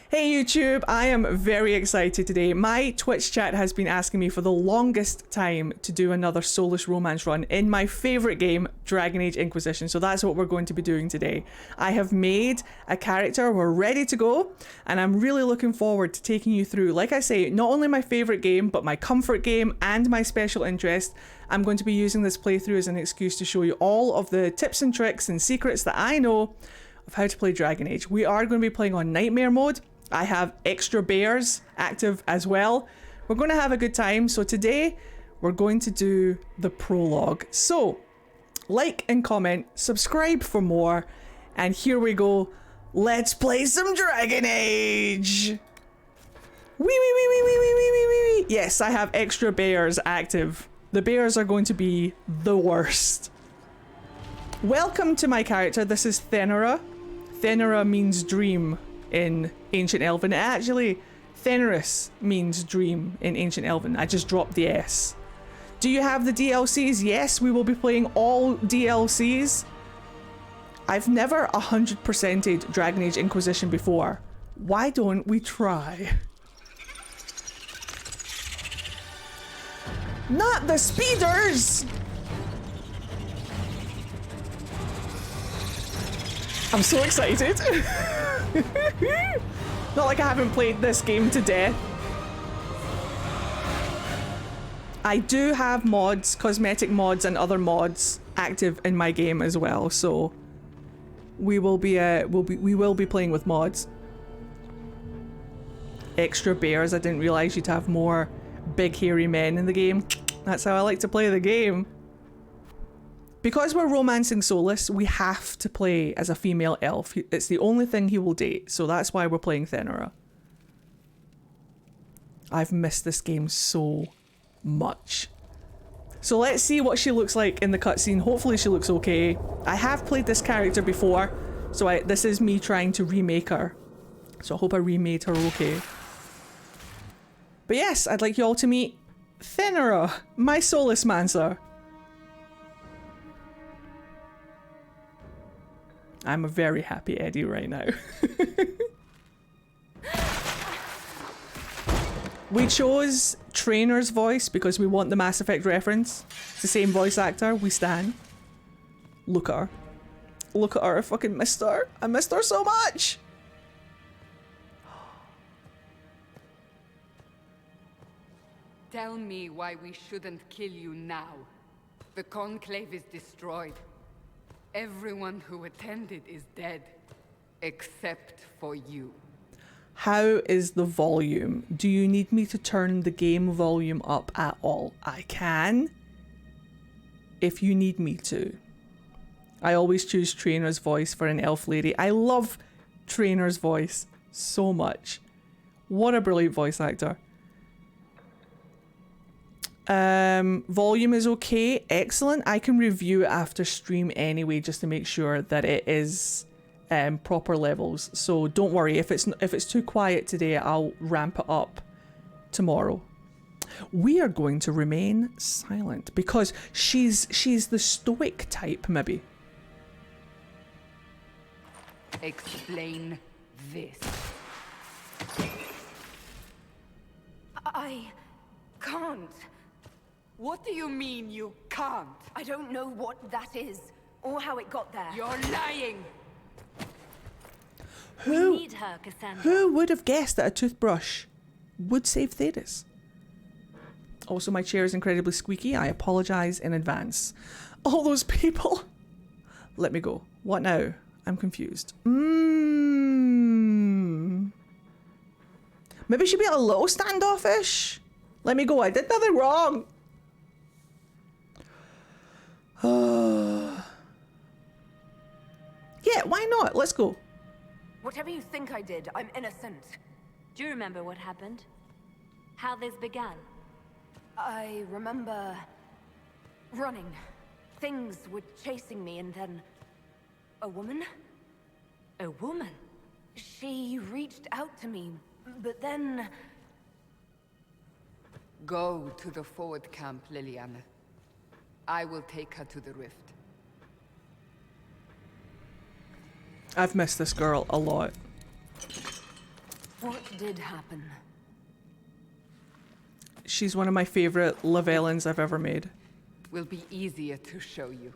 Hey YouTube, I am very excited today. My Twitch chat has been asking me for the longest time to do another Solus romance run in my favourite game, Dragon Age Inquisition, so that's what we're going to be doing today. I have made a character, we're ready to go, and I'm really looking forward to taking you through, like I say, not only my favourite game, but my comfort game and my special interest. I'm going to be using this playthrough as an excuse to show you all of the tips and tricks and secrets that I know of how to play Dragon Age. We are going to be playing on Nightmare mode. I have extra bears active as well. We're going to have a good time. So today we're going to do the prologue. So like and comment, subscribe for more, and here we go. Let's play some Dragon Age. Wee wee wee wee wee wee wee wee wee. Yes, I have extra bears active. The bears are going to be the worst. Welcome to my character. This is Thenera. Thenera means dream in Ancient Elven. Actually, Thenris means dream in Ancient Elven. I just dropped the S. Do you have the DLCs? Yes, we will be playing all DLCs. I've never 100%ed Dragon Age Inquisition before. Why don't we try? Not the speeders! I'm so excited. Not like I haven't played this game to death. I do have mods, cosmetic mods and other mods active in my game as well, so we will be playing with mods. Extra bears, I didn't realize you'd have more big hairy men in the game. That's how I like to play the game. Because we're romancing Solus, we have to play as a female elf. It's the only thing he will date, so that's why we're playing Thenera. I've missed this game so much. So let's see what she looks like in the cutscene. Hopefully she looks okay. I have played this character before, so this is me trying to remake her. So I hope I remade her okay. But yes, I'd like you all to meet Thenera, my Solus Mancer. I'm a very happy Eddie right now. We chose Trainer's voice because we want the Mass Effect reference. It's the same voice actor. We stan. Look at her. Look at her. I fucking missed her. I missed her so much. Tell me why we shouldn't kill you now. The Conclave is destroyed. Everyone who attended is dead, except for you. How is the volume? Do you need me to turn the game volume up at all? I can, if you need me to. I always choose Trainer's voice for an elf lady. I love Trainer's voice so much. What a brilliant voice actor. Volume is okay. Excellent. I can review it after stream anyway, just to make sure that it is proper levels. So don't worry, if it's too quiet today, I'll ramp it up tomorrow. We are going to remain silent because she's the stoic type, maybe. Explain this. I can't. What do you mean you can't? I don't know what that is, or how it got there. You're lying! We need her, Cassandra. Who would have guessed that a toothbrush would save Thetis? Also, my chair is incredibly squeaky. I apologize in advance. All those people. Let me go. What now? I'm confused. Maybe she'd be a little standoffish. Let me go. I did nothing wrong. Yeah, why not? Let's go. Whatever you think I did, I'm innocent. Do you remember what happened? How this began? I remember running. Things were chasing me, and then a woman? A woman? She reached out to me, but then... Go to the forward camp, Liliana. I will take her to the rift. I've missed this girl a lot. What did happen? She's one of my favorite Lavellans I've ever made. Will be easier to show you.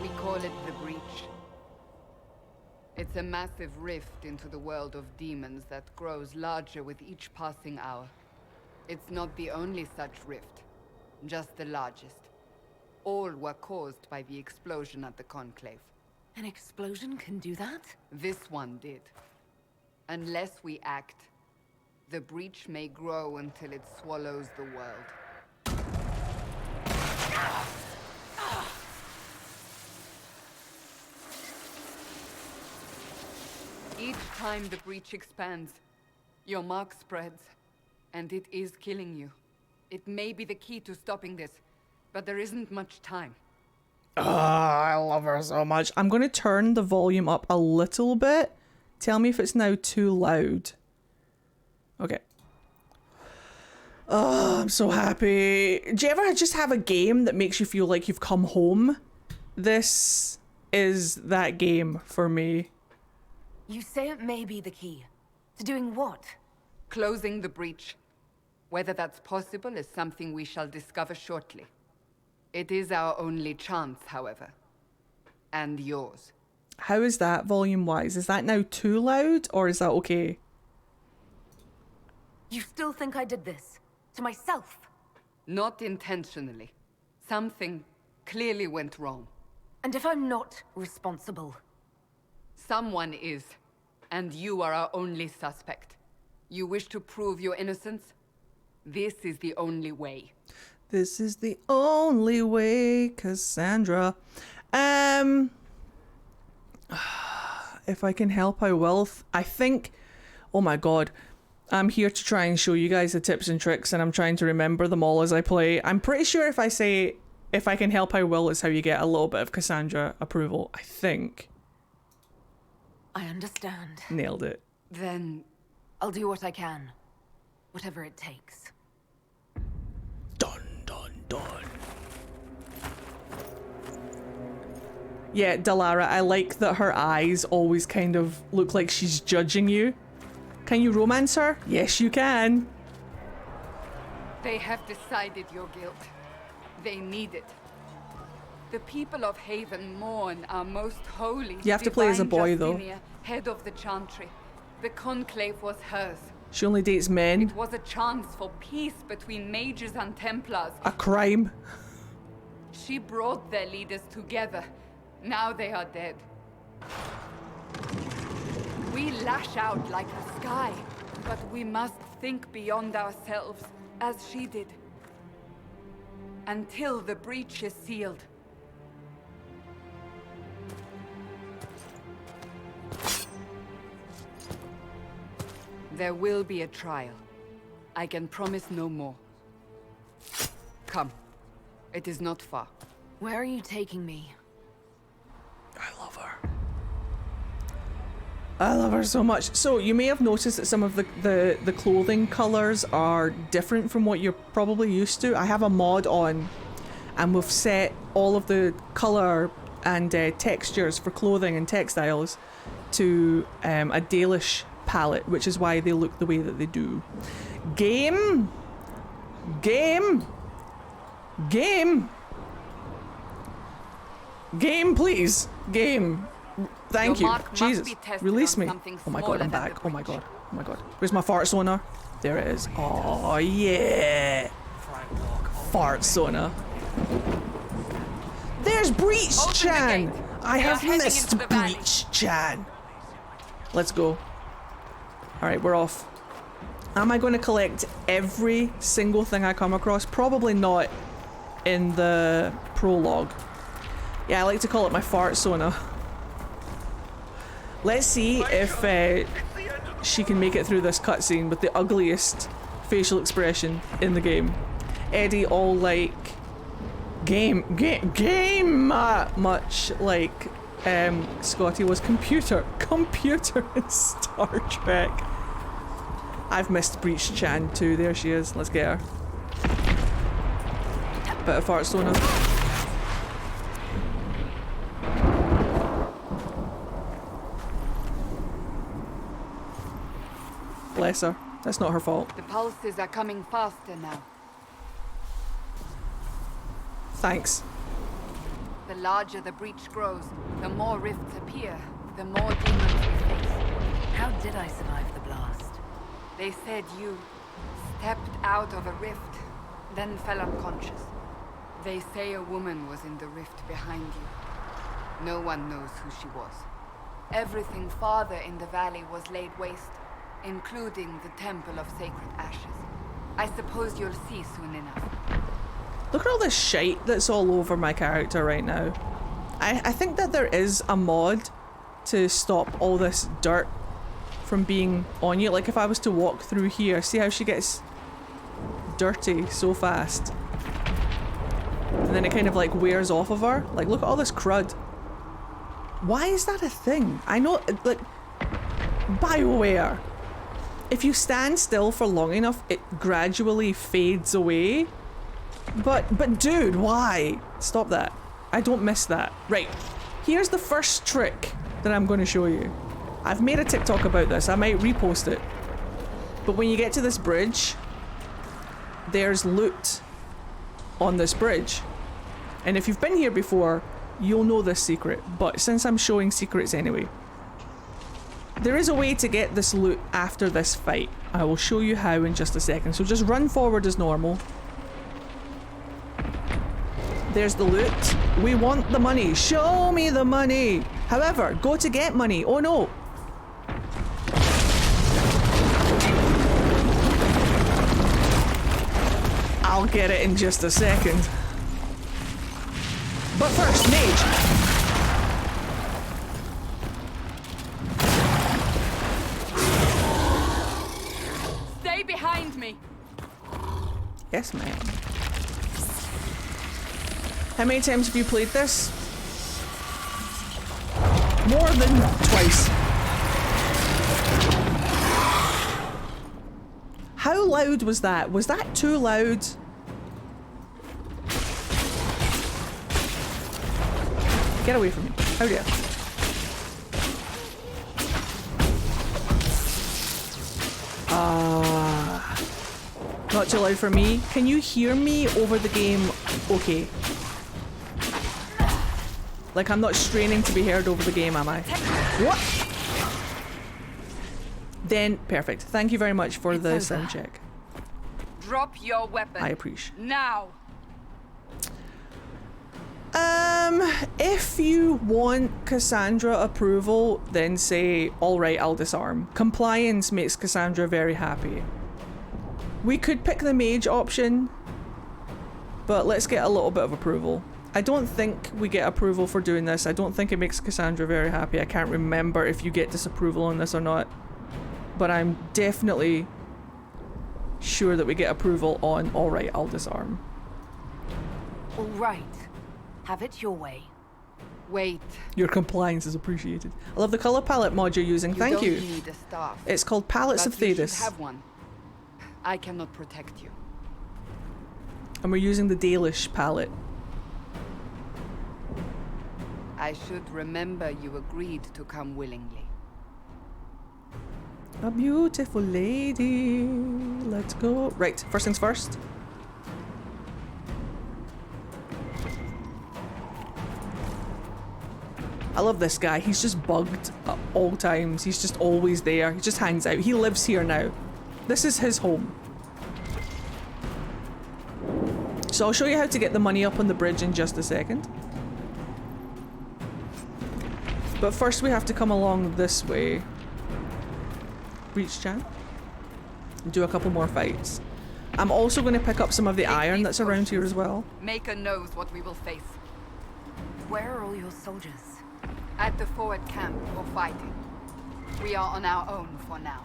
We call it the Breach. It's a massive rift into the world of demons that grows larger with each passing hour. It's not the only such rift, just the largest. All were caused by the explosion at the Conclave. An explosion can do that? This one did. Unless we act, the breach may grow until it swallows the world. Each time the breach expands, your mark spreads, and it is killing you. It may be the key to stopping this, but there isn't much time. I love her so much. I'm going to turn the volume up a little bit. Tell me if it's now too loud. Okay. Oh, I'm so happy. Do you ever just have a game that makes you feel like you've come home? This is that game for me. You say it may be the key. To doing what? Closing the breach. Whether that's possible is something we shall discover shortly. It is our only chance, however. And yours. How is that volume-wise? Is that now too loud, or is that okay? You still think I did this? To myself? Not intentionally. Something clearly went wrong. And if I'm not responsible? Someone is, and you are our only suspect. You wish to prove your innocence? This is the only way. This is the only way, Cassandra. If I can help, I will. I think, oh my god, I'm here to try and show you guys the tips and tricks, and I'm trying to remember them all as I play. I'm pretty sure if I say, if I can help, I will, is how you get a little bit of Cassandra approval, I think. I understand. Nailed it. Then I'll do what I can. Whatever it takes. Dun, dun, dun. Yeah, Delara, I like that her eyes always kind of look like she's judging you. Can you romance her? Yes, you can. they have decided your guilt. They need it. The people of Haven mourn our most holy. You have to play as a boy, though. Justinia, head of the Chantry. The conclave was hers. She only dates men. It was a chance for peace between mages and Templars. A crime. She brought their leaders together. Now they are dead. We lash out like the sky, but we must think beyond ourselves, as she did. Until the breach is sealed. There will be a trial. I can promise no more. Come. It is not far. Where are you taking me? I love her. I love her so much. So you may have noticed that some of the clothing colors are different from what you're probably used to. I have a mod on and we've set all of the color and textures for clothing and textiles to a Dalish palette, which is why they look the way that they do. Game, please. Game. Thank you. Jesus. Release me. Oh my god, I'm back. Oh my god. Oh my god. Where's my fart sauna? There it is. Oh yeah. Fart sauna. There's Breach Chan. I have missed Breach Chan. Let's go. Alright, we're off. Am I going to collect every single thing I come across? Probably not in the prologue. Yeah, I like to call it my fart sauna. Let's see if she can make it through this cutscene with the ugliest facial expression in the game. Eddie all like game much like Scotty was computer in Star Trek. I've missed Breach Chan too. There she is. Let's get her. Bit of fart stoner. Bless her. That's not her fault. The pulses are coming faster now. Thanks. The larger the breach grows, the more rifts appear, the more demons we face. How did I survive the blast? They said you stepped out of a rift, then fell unconscious. They say a woman was in the rift behind you. No one knows who she was. Everything farther in the valley was laid waste, including the Temple of Sacred Ashes. I suppose you'll see soon enough. Look at all this shite that's all over my character right now. I think that there is a mod to stop all this dirt from being on you. Like if I was to walk through here, see how she gets dirty so fast? And then it kind of like wears off of her. Like look at all this crud. Why is that a thing? I know, like, BioWare. If you stand still for long enough, it gradually fades away. But dude, why? Stop that. I don't miss that. Right, here's the first trick that I'm going to show you. I've made a TikTok about this. I might repost it. But when you get to this bridge, there's loot on this bridge. And if you've been here before, you'll know this secret. But since I'm showing secrets anyway, there is a way to get this loot after this fight. I will show you how in just a second. So just run forward as normal. There's the loot. We want the money. Show me the money. However, go to get money. Oh no. I'll get it in just a second. But first, mage. Stay behind me. Yes, ma'am. How many times have you played this? More than twice. How loud was that? Was that too loud? Get away from me. How dare. Not too loud for me. Can you hear me over the game? Okay. Like I'm not straining to be heard over the game, am I? What? Then, perfect. Thank you very much for the sound check. Drop your weapon. I appreciate. Now. If you want Cassandra approval, then say, alright, I'll disarm. Compliance makes Cassandra very happy. We could pick the mage option, but let's get a little bit of approval. I don't think we get approval for doing this. I don't think it makes Cassandra very happy. I can't remember if you get disapproval on this or not, but I'm definitely sure that we get approval on alright, I'll disarm. All right. Have it your way. Wait. Your compliance is appreciated. I love the color palette mod you're using. Thank you. Don't need a staff. It's called Palettes of But you should Thedas. have one. I cannot protect you. And we're using the Dalish palette. I should remember you agreed to come willingly. A beautiful lady. Let's go. Right, first things first. I love this guy. He's just bugged at all times. He's just always there. He just hangs out. He lives here now. This is his home. So I'll show you how to get the money up on the bridge in just a second. But first we have to come along this way. Breach Chan. Do a couple more fights. I'm also going to pick up some of the iron that's around here as well. Maker knows what we will face. Where are all your soldiers? At the forward camp or fighting. We are on our own for now.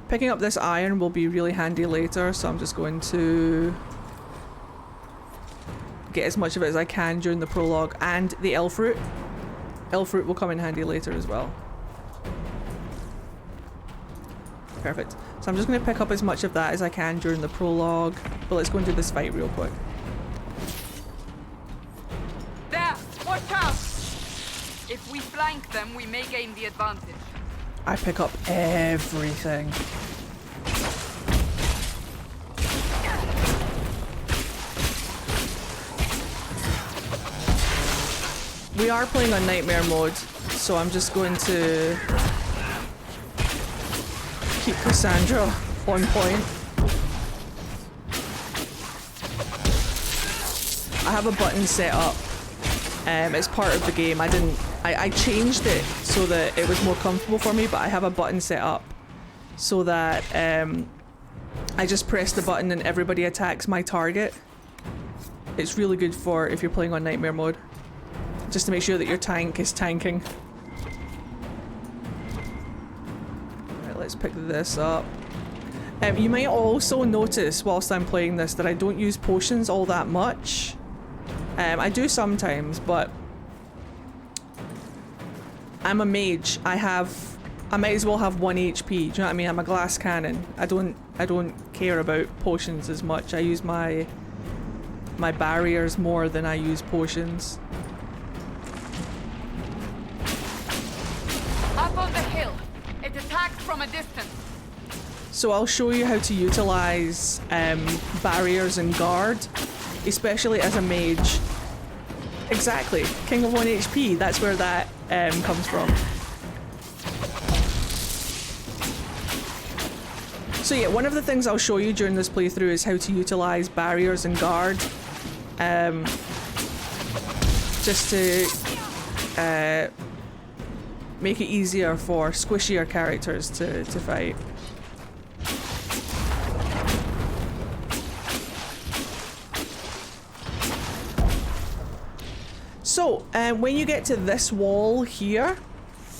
Picking up this iron will be really handy later, so I'm just going to get as much of it as I can during the prologue, and the elf root. Elf root will come in handy later as well. Perfect. So I'm just going to pick up as much of that as I can during the prologue. But let's go and do this fight real quick. There! Watch out! If we flank them, we may gain the advantage. I pick up everything. We are playing on nightmare mode, so I'm just going to keep Cassandra on point. I have a button set up. It's part of the game. I changed it so that it was more comfortable for me, but I have a button set up so that I just press the button and everybody attacks my target. It's really good for if you're playing on nightmare mode, just to make sure that your tank is tanking. Right, let's pick this up. You might also notice whilst I'm playing this that I don't use potions all that much. I do sometimes, but I'm a mage. I might as well have 1 HP. Do you know what I mean? I'm a glass cannon. I don't care about potions as much. I use my barriers more than I use potions. Up on the hill. It attacks from a distance. So I'll show you how to utilize barriers and guard, especially as a mage. Exactly. King of 1 HP. That's where that comes from. So yeah, one of the things I'll show you during this playthrough is how to utilize barriers and guard. Just to make it easier for squishier characters to fight. So, when you get to this wall here...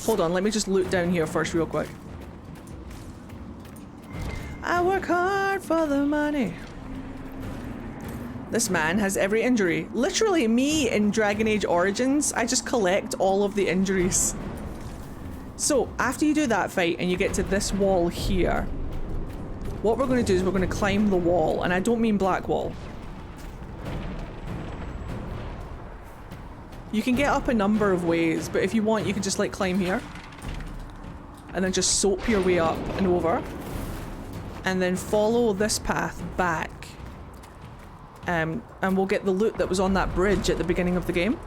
Hold on, let me just loot down here first real quick. I work hard for the money. This man has every injury. Literally, me in Dragon Age Origins, I just collect all of the injuries. So, after you do that fight and you get to this wall here, what we're going to do is we're going to climb the wall, and I don't mean black wall. You can get up a number of ways, but if you want, you can just like climb here. And then just soap your way up and over. And then follow this path back. And we'll get the loot that was on that bridge at the beginning of the game.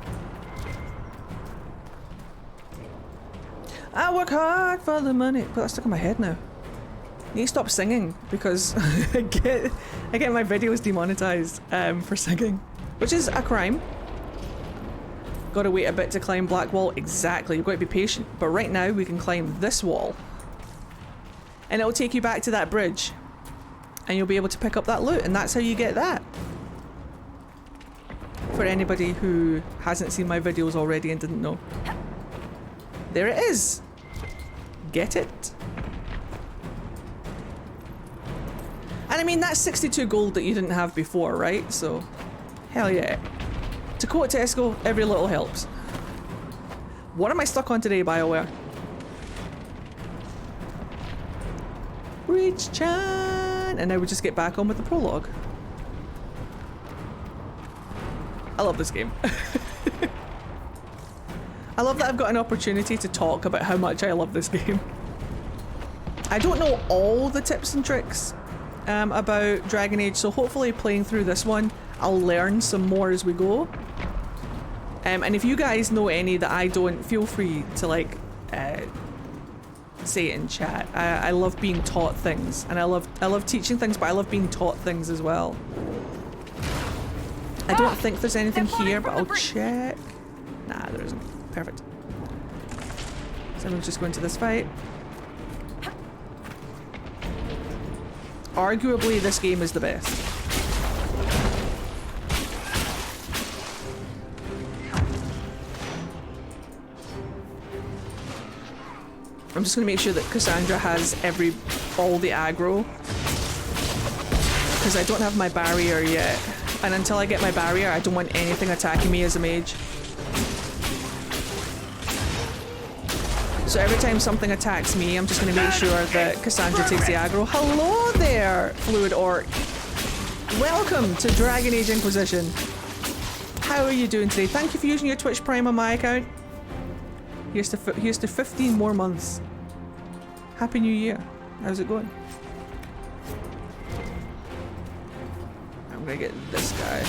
I work hard for the money. But that's stuck in my head now. I need to stop singing because I get my videos demonetized for singing. Which is a crime. Gotta wait a bit to climb black wall. Exactly, you've got to be patient. But right now we can climb this wall. And it'll take you back to that bridge. And you'll be able to pick up that loot, and that's how you get that. For anybody who hasn't seen my videos already and didn't know. There it is. Get it? And I mean, that's 62 gold that you didn't have before, right? So, hell yeah. To quote Tesco, every little helps. What am I stuck on today, BioWare? Reach Chan! And now we just get back on with the prologue. I love this game. I love that I've got an opportunity to talk about how much I love this game. I don't know all the tips and tricks about Dragon Age, so hopefully playing through this one, I'll learn some more as we go. And if you guys know any that I don't, feel free to like say it in chat. I love being taught things, and I love teaching things, but I love being taught things as well. I don't think there's anything here, but I'll check. Nah, there isn't. Perfect. So I'm just going to this fight. Arguably, this game is the best. I'm just going to make sure that Cassandra has all the aggro. Because I don't have my barrier yet. And until I get my barrier, I don't want anything attacking me as a mage. So every time something attacks me, I'm just going to make sure that Cassandra takes the aggro. Hello there, Fluid Orc. Welcome to Dragon Age Inquisition. How are you doing today? Thank you for using your Twitch Prime on my account. Here's to 15 more months. Happy New Year. How's it going? I'm gonna get this guy.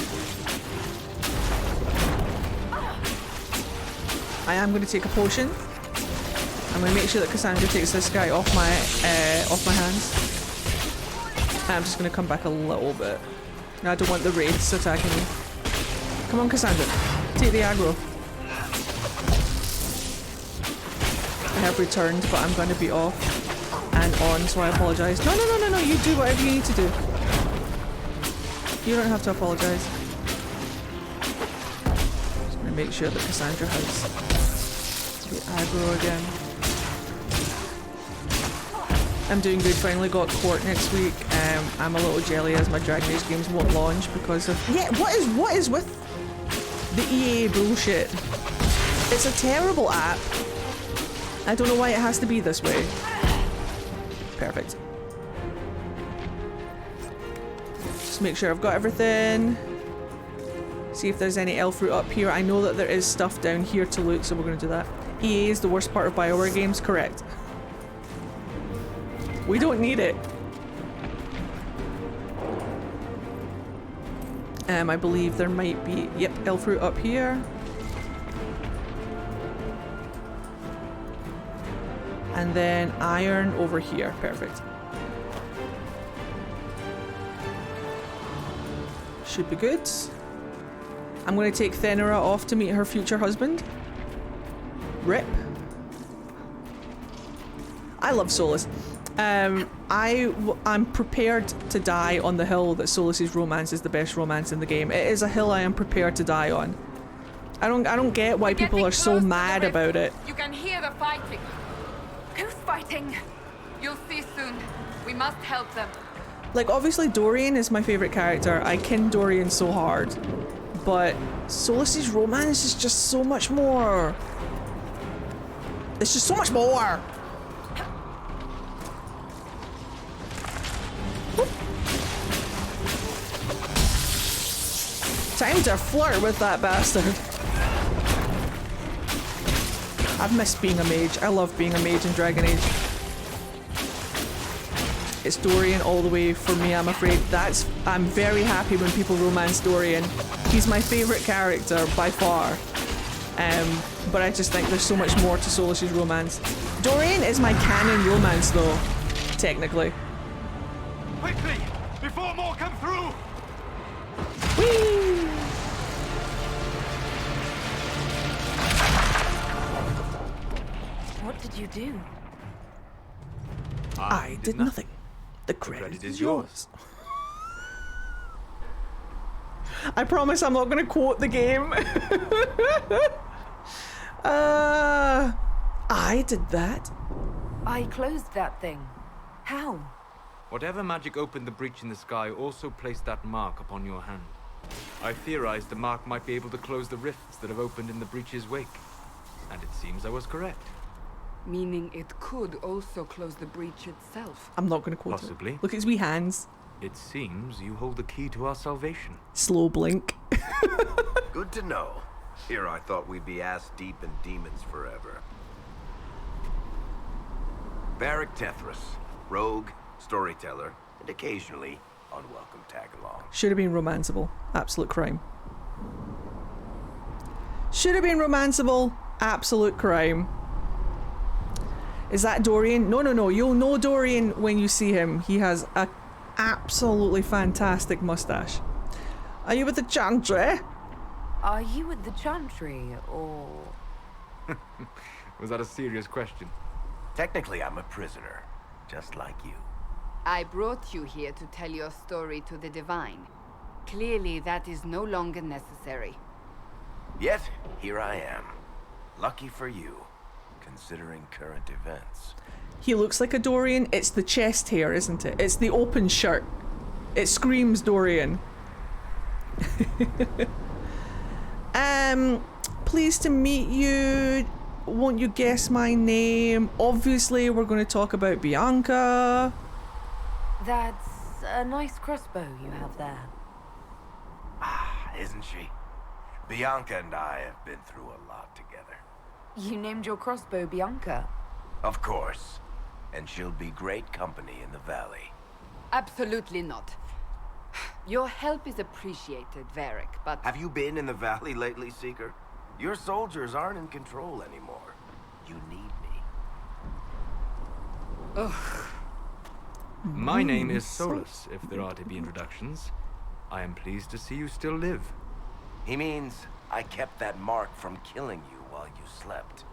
I am gonna take a potion. I'm gonna make sure that Cassandra takes this guy off my hands. And I'm just gonna come back a little bit. I don't want the raids attacking me. Come on, Cassandra. Take the aggro. I have returned, but I'm going to be off and on, so I apologise. No, you do whatever you need to do. You don't have to apologise. Just going to make sure that Cassandra has the aggro again. I'm doing good, finally got court next week. I'm a little jelly as my Dragon Age games won't launch because of... Yeah, what is with the EA bullshit? It's a terrible app. I don't know why it has to be this way. Perfect. Just make sure I've got everything. See if there's any elf fruit up here. I know that there is stuff down here to loot, so we're going to do that. EA is the worst part of BioWare games, correct. We don't need it. I believe there might be, yep, elf fruit up here. And then iron over here. Perfect. Should be good. I'm going to take Thenera off to meet her future husband. Rip. I love Solus. I'm prepared to die on the hill that Solus's romance is the best romance in the game. It is a hill I am prepared to die on. I don't get why people are so mad about it. You can hear the fighting. Who's fighting? You'll see soon. We must help them. Like, obviously Dorian is my favorite character. I kin Dorian so hard. But Solus's romance is just so much more. It's just so much more. Time to flirt with that bastard. I've missed being a mage. I love being a mage in Dragon Age. It's Dorian all the way for me, I'm afraid. I'm very happy when people romance Dorian. He's my favourite character by far. But I just think there's so much more to Solus's romance. Dorian is my canon romance though, technically. Quickly! Before more come through! Whee! What did you do? I did nothing. The credit is yours. I promise I'm not going to quote the game. I did that. I closed that thing. How? Whatever magic opened the breach in the sky also placed that mark upon your hand. I theorized the mark might be able to close the rifts that have opened in the breach's wake. And it seems I was correct. Meaning it could also close the breach itself. I'm not going to quote Possibly. it. Look at his wee hands. It seems you hold the key to our salvation. Slow blink. Good to know. Here I thought we'd be ass deep in demons forever. Varic Tethras, rogue, storyteller, and occasionally unwelcome tag-along. Should have been romanceable. Absolute crime. Should have been romanceable. Absolute crime. Is that Dorian? No. You'll know Dorian when you see him. He has a absolutely fantastic mustache. Are you with the Chantry? Are you with the Chantry, or... Was that a serious question? Technically, I'm a prisoner, just like you. I brought you here to tell your story to the Divine. Clearly, that is no longer necessary. Yet, here I am. Lucky for you, considering current events. He looks like a Dorian. It's the chest hair, isn't it? It's the open shirt. It screams Dorian. Pleased to meet you. Won't you guess my name? Obviously, we're going to talk about Bianca. That's a nice crossbow you have there. Ah, isn't she? Bianca and I have been through a lot together. You named your crossbow Bianca. Of course. And she'll be great company in the valley. Absolutely not. Your help is appreciated, Varic, but... Have you been in the valley lately, Seeker? Your soldiers aren't in control anymore. You need me. Ugh. My name is Solus, if there are to be introductions. I am pleased to see you still live. He means I kept that mark from killing you while you slept.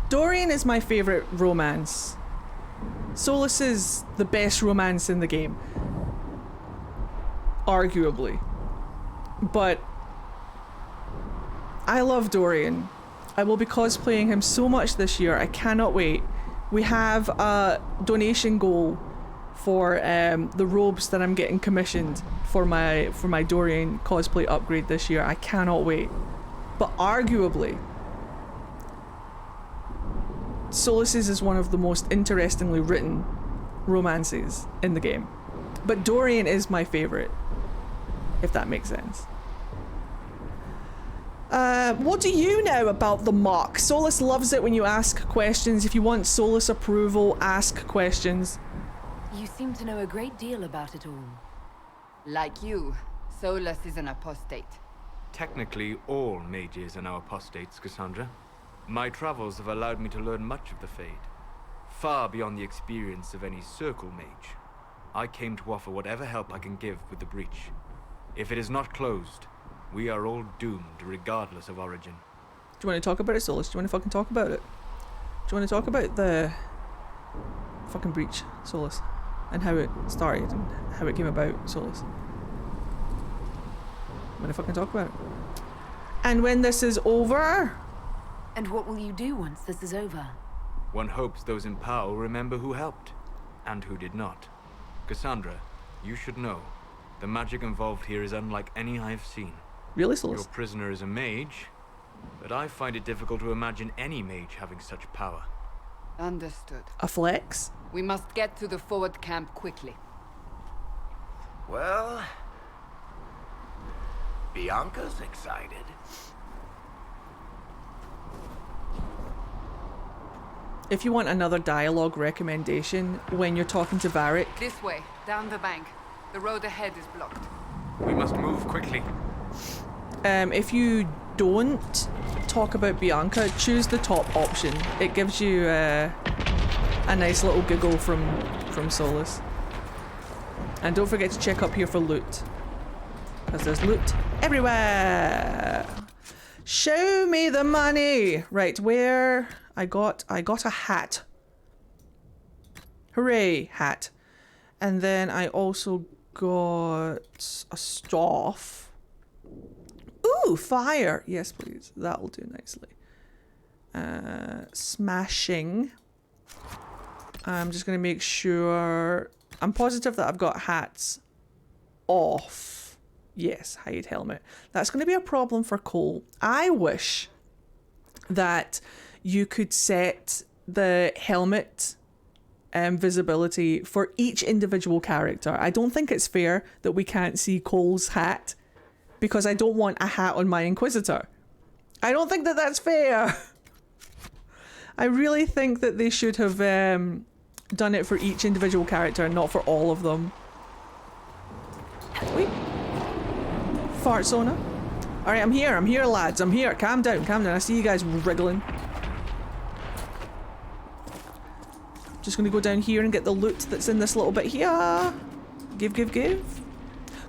Dorian is my favorite romance. Solus is the best romance in the game. Arguably. But I love Dorian. I will be cosplaying him so much this year. I cannot wait. We have a donation goal for the robes that I'm getting commissioned for my Dorian cosplay upgrade this year. I cannot wait. But arguably, Solus's is one of the most interestingly written romances in the game. But Dorian is my favorite, if that makes sense. What do you know about the mark? Solus loves it when you ask questions. If you want Solus approval, ask questions. You seem to know a great deal about it all. Like you, Solus is an apostate. Technically, all mages are now apostates, Cassandra. My travels have allowed me to learn much of the Fade, far beyond the experience of any circle mage. I came to offer whatever help I can give with the breach. If it is not closed, we are all doomed regardless of origin. Do you want to talk about it, Solus? Do you want to fucking talk about it? Do you want to talk about the fucking breach, Solus? And how it started and how it came about, Solus? Want to fucking talk about it? And when this is over... And what will you do once this is over? One hopes those in power will remember who helped, and who did not. Cassandra, you should know, the magic involved here is unlike any I have seen. Really, Solus? Your prisoner is a mage, but I find it difficult to imagine any mage having such power. Understood. A flex? We must get to the forward camp quickly. Well... Bianca's excited. If you want another dialogue recommendation when you're talking to Varic, This way, down the bank. The road ahead is blocked. We must move quickly. if you don't talk about Bianca, choose the top option. It gives you a nice little giggle from Solus. And don't forget to check up here for loot, because there's loot everywhere. Show me the money. Right, where I got a hat. Hooray, hat. And then I also got a staff. Ooh, fire. Yes, please. That'll do nicely. Smashing. I'm just going to make sure... I'm positive that I've got hats off. Yes, hide helmet. That's going to be a problem for Cole. I wish that you could set the helmet visibility for each individual character. I don't think it's fair that we can't see Cole's hat, because I don't want a hat on my Inquisitor. I don't think that that's fair. I really think that they should have done it for each individual character and not for all of them. Wait. Fart sauna. Alright, I'm here lads, I'm here. Calm down. I see you guys wriggling. Just gonna go down here and get the loot that's in this little bit here. Give.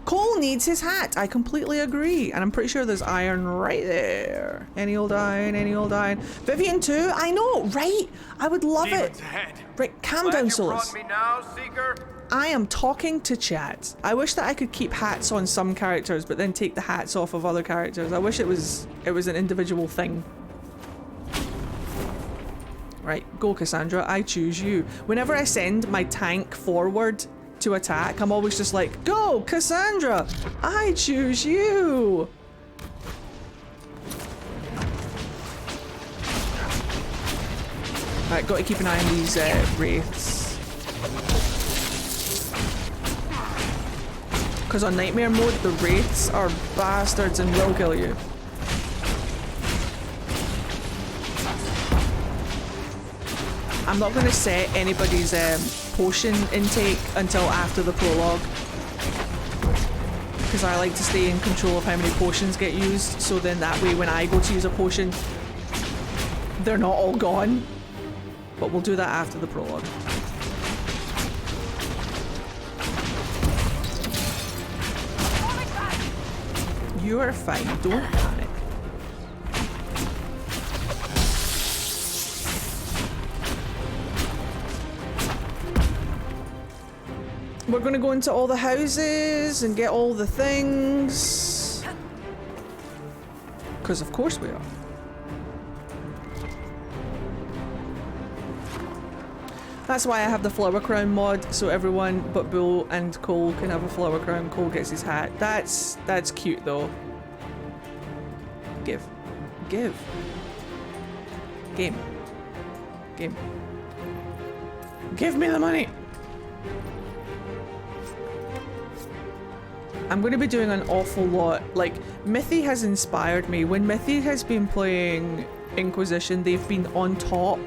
Cole needs his hat. I completely agree. And I'm pretty sure there's iron right there. Any old iron. Vivian too? I know, right? I would love it. Ahead. Right, calm down, Solus. Brought me now, Seeker? I am talking to chat. I wish that I could keep hats on some characters, but then take the hats off of other characters. I wish it was an individual thing. Right, go Cassandra, I choose you. Whenever I send my tank forward to attack, I'm always just like, go, Cassandra! I choose you! Alright, got to keep an eye on these wraiths. Because on Nightmare mode, the wraiths are bastards and will kill you. I'm not going to set anybody's potion intake until after the prologue. Because I like to stay in control of how many potions get used, so then that way when I go to use a potion, they're not all gone. But we'll do that after the prologue. You are fine, don't panic. We're gonna go into all the houses and get all the things. Because of course we are. That's why I have the flower crown mod, so everyone but Bull and Cole can have a flower crown. Cole gets his hat. That's cute though. Give. Game. Give me the money! I'm going to be doing an awful lot. Like, Mythy has inspired me. When Mythy has been playing Inquisition, they've been on top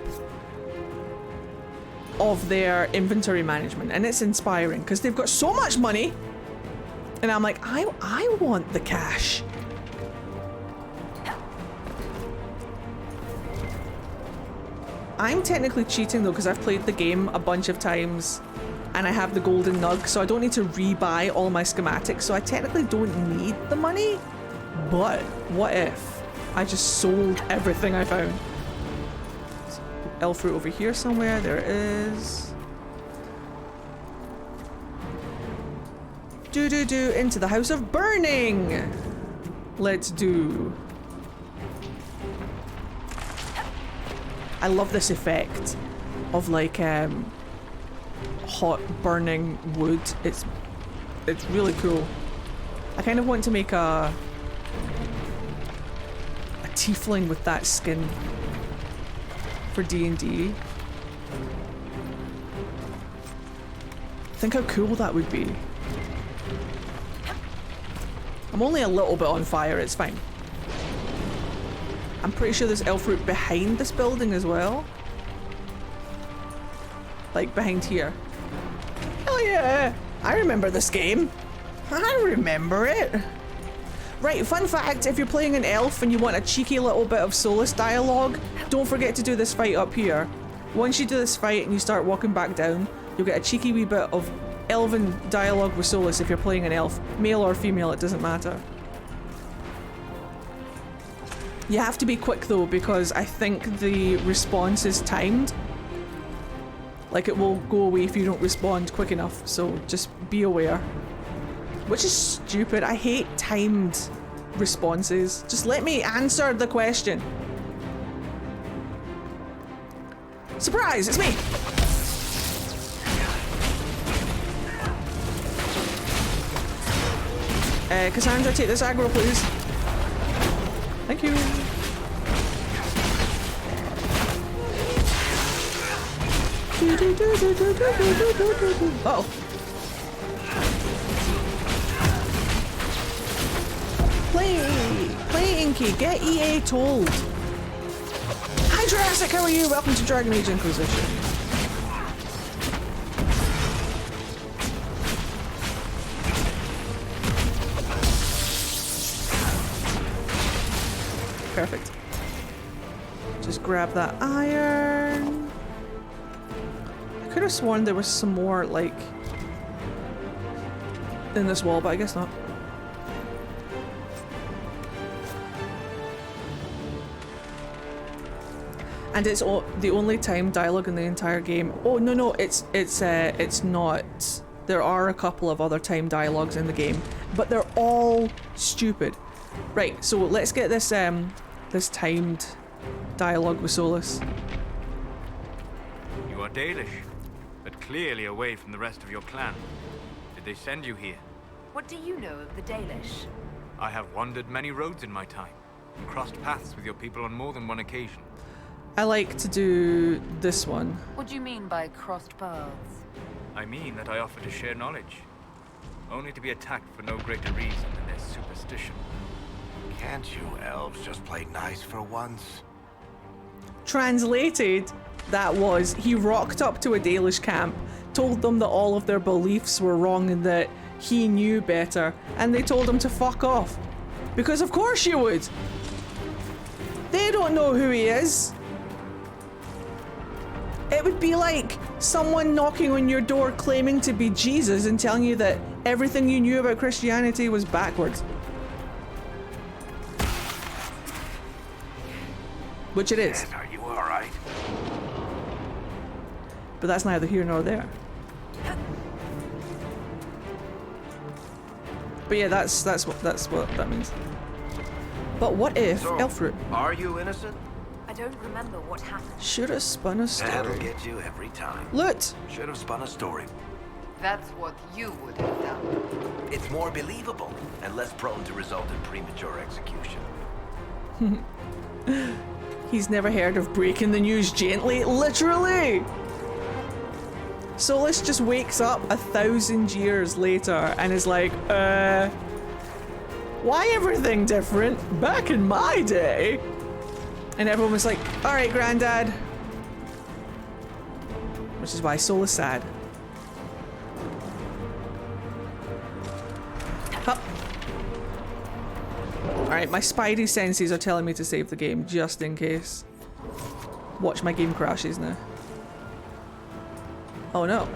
of their inventory management, and it's inspiring because they've got so much money, and I'm like, I want the cash. I'm technically cheating though because I've played the game a bunch of times and I have the golden nug, so I don't need to rebuy all my schematics, so I technically don't need the money. But what if I just sold everything I found? Elf fruit over here somewhere. There it is. Do into the House of Burning. Let's do. I love this effect of like hot burning wood. It's really cool. I kind of want to make a tiefling with that skin for D&D. Think how cool that would be. I'm only a little bit on fire, it's fine. I'm pretty sure there's elf root behind this building as well. Like behind here. Hell yeah! I remember this game. I remember it. Right, fun fact, if you're playing an elf and you want a cheeky little bit of Solus dialogue, don't forget to do this fight up here. Once you do this fight and you start walking back down, you'll get a cheeky wee bit of elven dialogue with Solus if you're playing an elf. Male or female, it doesn't matter. You have to be quick though, because I think the response is timed. Like it will go away if you don't respond quick enough, so just be aware. Which is stupid. I hate timed responses. Just let me answer the question. Surprise, it's me! Cassandra, take this aggro, please. Thank you. Uh-oh. Play Inky, get EA told. Hi Jurassic, how are you? Welcome to Dragon Age Inquisition. Perfect. Just grab that iron. I could have sworn there was some more, like, in this wall, but I guess not. And it's the only time dialogue in the entire game. Oh no, it's not. There are a couple of other time dialogues in the game, but they're all stupid. Right, so let's get this this timed dialogue with Solus. You are Dalish, but clearly away from the rest of your clan. they send you here? What do you know of the Dalish? I have wandered many roads in my time, and crossed paths with your people on more than one occasion. I like to do this one. What do you mean by crossed paths? I mean that I offer to share knowledge, only to be attacked for no greater reason than their superstition. Can't you elves just play nice for once? Translated, that was, he rocked up to a Dalish camp, told them that all of their beliefs were wrong and that he knew better, and they told him to fuck off. Because of course you would! They don't know who he is. It would be like someone knocking on your door claiming to be Jesus and telling you that everything you knew about Christianity was backwards. Which it is. Yes, are you alright? But that's neither here nor there. But yeah, that's what that means. But what if So, Elfroot are you innocent? I don't remember what happened. should have spun a That'll story? get you every time. Loot! Should have spun a story. That's what you would have done. It's more believable and less prone to result in premature execution. He's never heard of breaking the news gently, literally! Solus just wakes up 1,000 years later and is like, why everything different? Back in my day? And everyone was like, alright, Granddad. Which is why Solus sad. Hup. Alright, my spidey senses are telling me to save the game, just in case. Watch, my game crashes now. Oh no.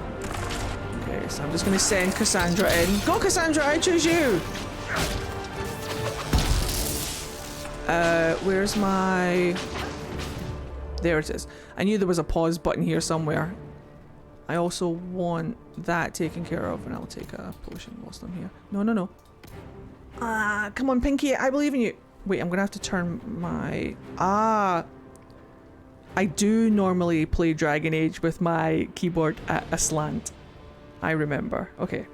Okay, so I'm just gonna send Cassandra in. Go, Cassandra, I choose you! Where's my... There it is. I knew there was a pause button here somewhere. I also want that taken care of, and I'll take a potion whilst I'm here. No, no, no. Come on, Pinky, I believe in you. Wait, I'm gonna have to turn my... I do normally play Dragon Age with my keyboard at a slant. I remember. Okay.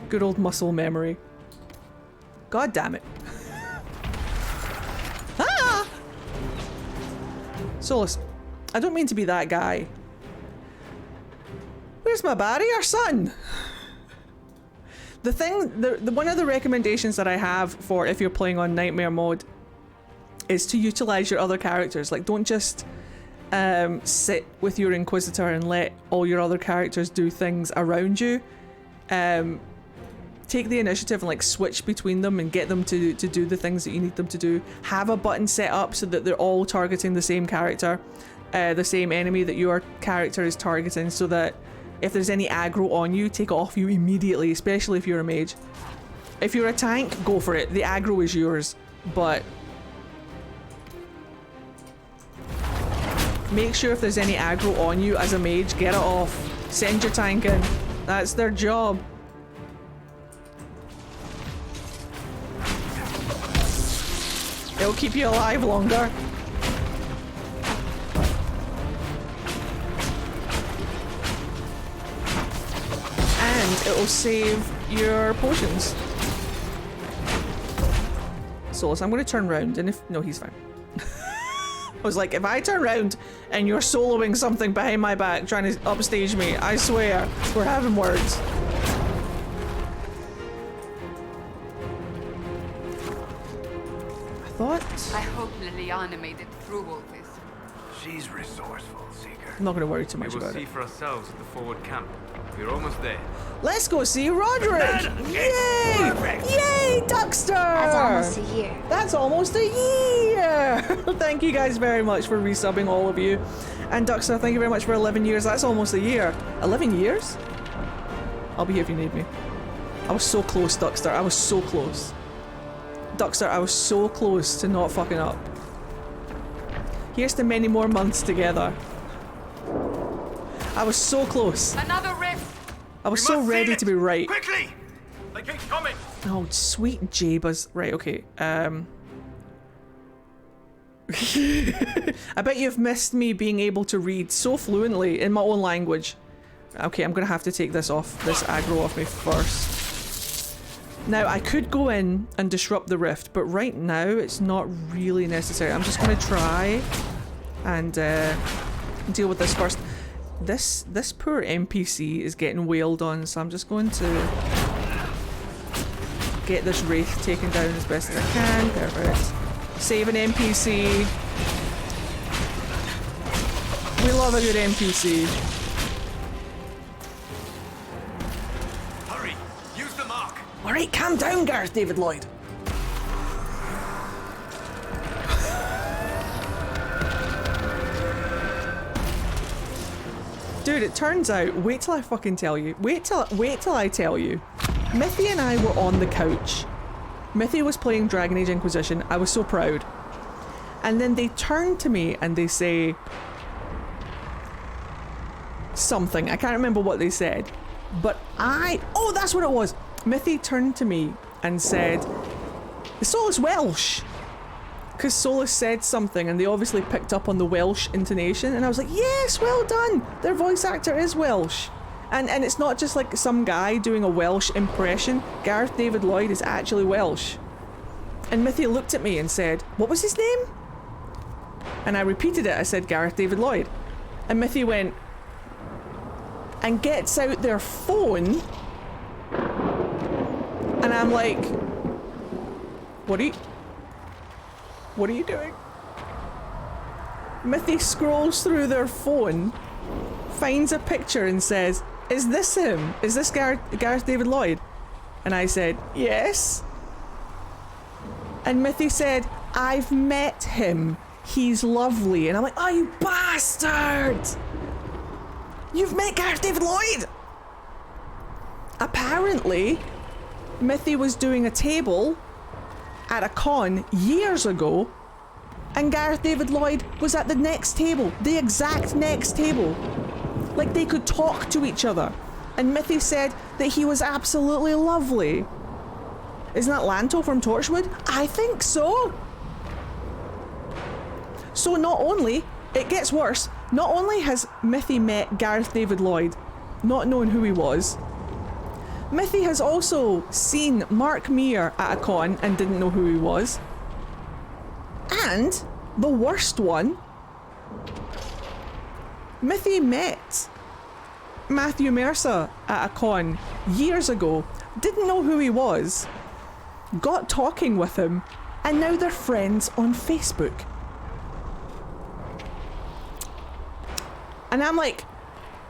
Good old muscle memory. God damn it. Ah! Solus, I don't mean to be that guy. Where's my barrier, son? The thing, one of the recommendations that I have for if you're playing on Nightmare mode is to utilize your other characters. Like, don't just sit with your Inquisitor and let all your other characters do things around you. Take the initiative and like switch between them and get them to do the things that you need them to do. Have a button set up so that they're all targeting the same character, the same enemy that your character is targeting, so that if there's any aggro on you, take it off you immediately, especially if you're a mage. If you're a tank, go for it. The aggro is yours, but make sure if there's any aggro on you as a mage, get it off. Send your tank in. That's their job. It'll keep you alive longer. And it'll save your potions. Solus, I'm going to turn around, and if... No, he's fine. I was like, if I turn around and you're soloing something behind my back trying to upstage me, I swear, we're having words. I hope Liliana made it through all this. She's resourceful, Seeker. I'm not going to worry too We much will about see it. for ourselves at the forward camp. We're almost there. Let's go see Roderick! Yay! Perfect. Yay, Duckster! That's almost a year. That's almost a year! Thank you guys very much for resubbing, all of you. And Duckster, thank you very much for 11 years. That's almost a year. 11 years? I'll be here if you need me. I was so close, Duckster. I was so close. Duckster, I was so close to not fucking up. Here's to many more months together. I was so close. Another rift! I was so ready to be right. Quickly! They keep coming! Oh, sweet Jabas. Right, okay. I bet you've missed me being able to read so fluently in my own language. Okay, I'm gonna have to take this off, this aggro off me first. Now, I could go in and disrupt the rift, but right now it's not really necessary. I'm just gonna try and deal with this first. This poor NPC is getting wailed on, so I'm just going to get this wraith taken down as best as I can. Perfect. Save an NPC. We love a good NPC. Hurry! Use the mark! Alright, calm down, Gareth David Lloyd. Dude, it turns out, wait till I fucking tell you. Wait till I tell you. Mithy and I were on the couch. Mithy was playing Dragon Age Inquisition. I was so proud. And then they turn to me and they say something. I can't remember what they said. But oh, that's what it was. Mithy turned to me and said, "Is Solus Welsh?" Because Solus said something and they obviously picked up on the Welsh intonation, and I was like, yes, well done! Their voice actor is Welsh. And it's not just like some guy doing a Welsh impression. Gareth David Lloyd is actually Welsh. And Mithy looked at me and said, what was his name? And I repeated it. I said, Gareth David Lloyd. And Mithy went and gets out their phone, and I'm like, what are you doing? Mithy scrolls through their phone, finds a picture and says, is this him? Is this Gareth David Lloyd? And I said, yes. And Mithy said, I've met him. He's lovely. And I'm like, oh, you bastard! You've met Gareth David Lloyd! Apparently, Mithy was doing a table at a con years ago, and Gareth David Lloyd was at the next table, the exact next table. Like, they could talk to each other. And Mithy said that he was absolutely lovely. Isn't that Lanto from Torchwood? I think so. So not only, it gets worse, not only has Mithy met Gareth David Lloyd, not knowing who he was, Mithy has also seen Mark Meir at a con and didn't know who he was. And the worst one, Mithy met Matthew Mercer at a con years ago, didn't know who he was, got talking with him, and now they're friends on Facebook. And I'm like,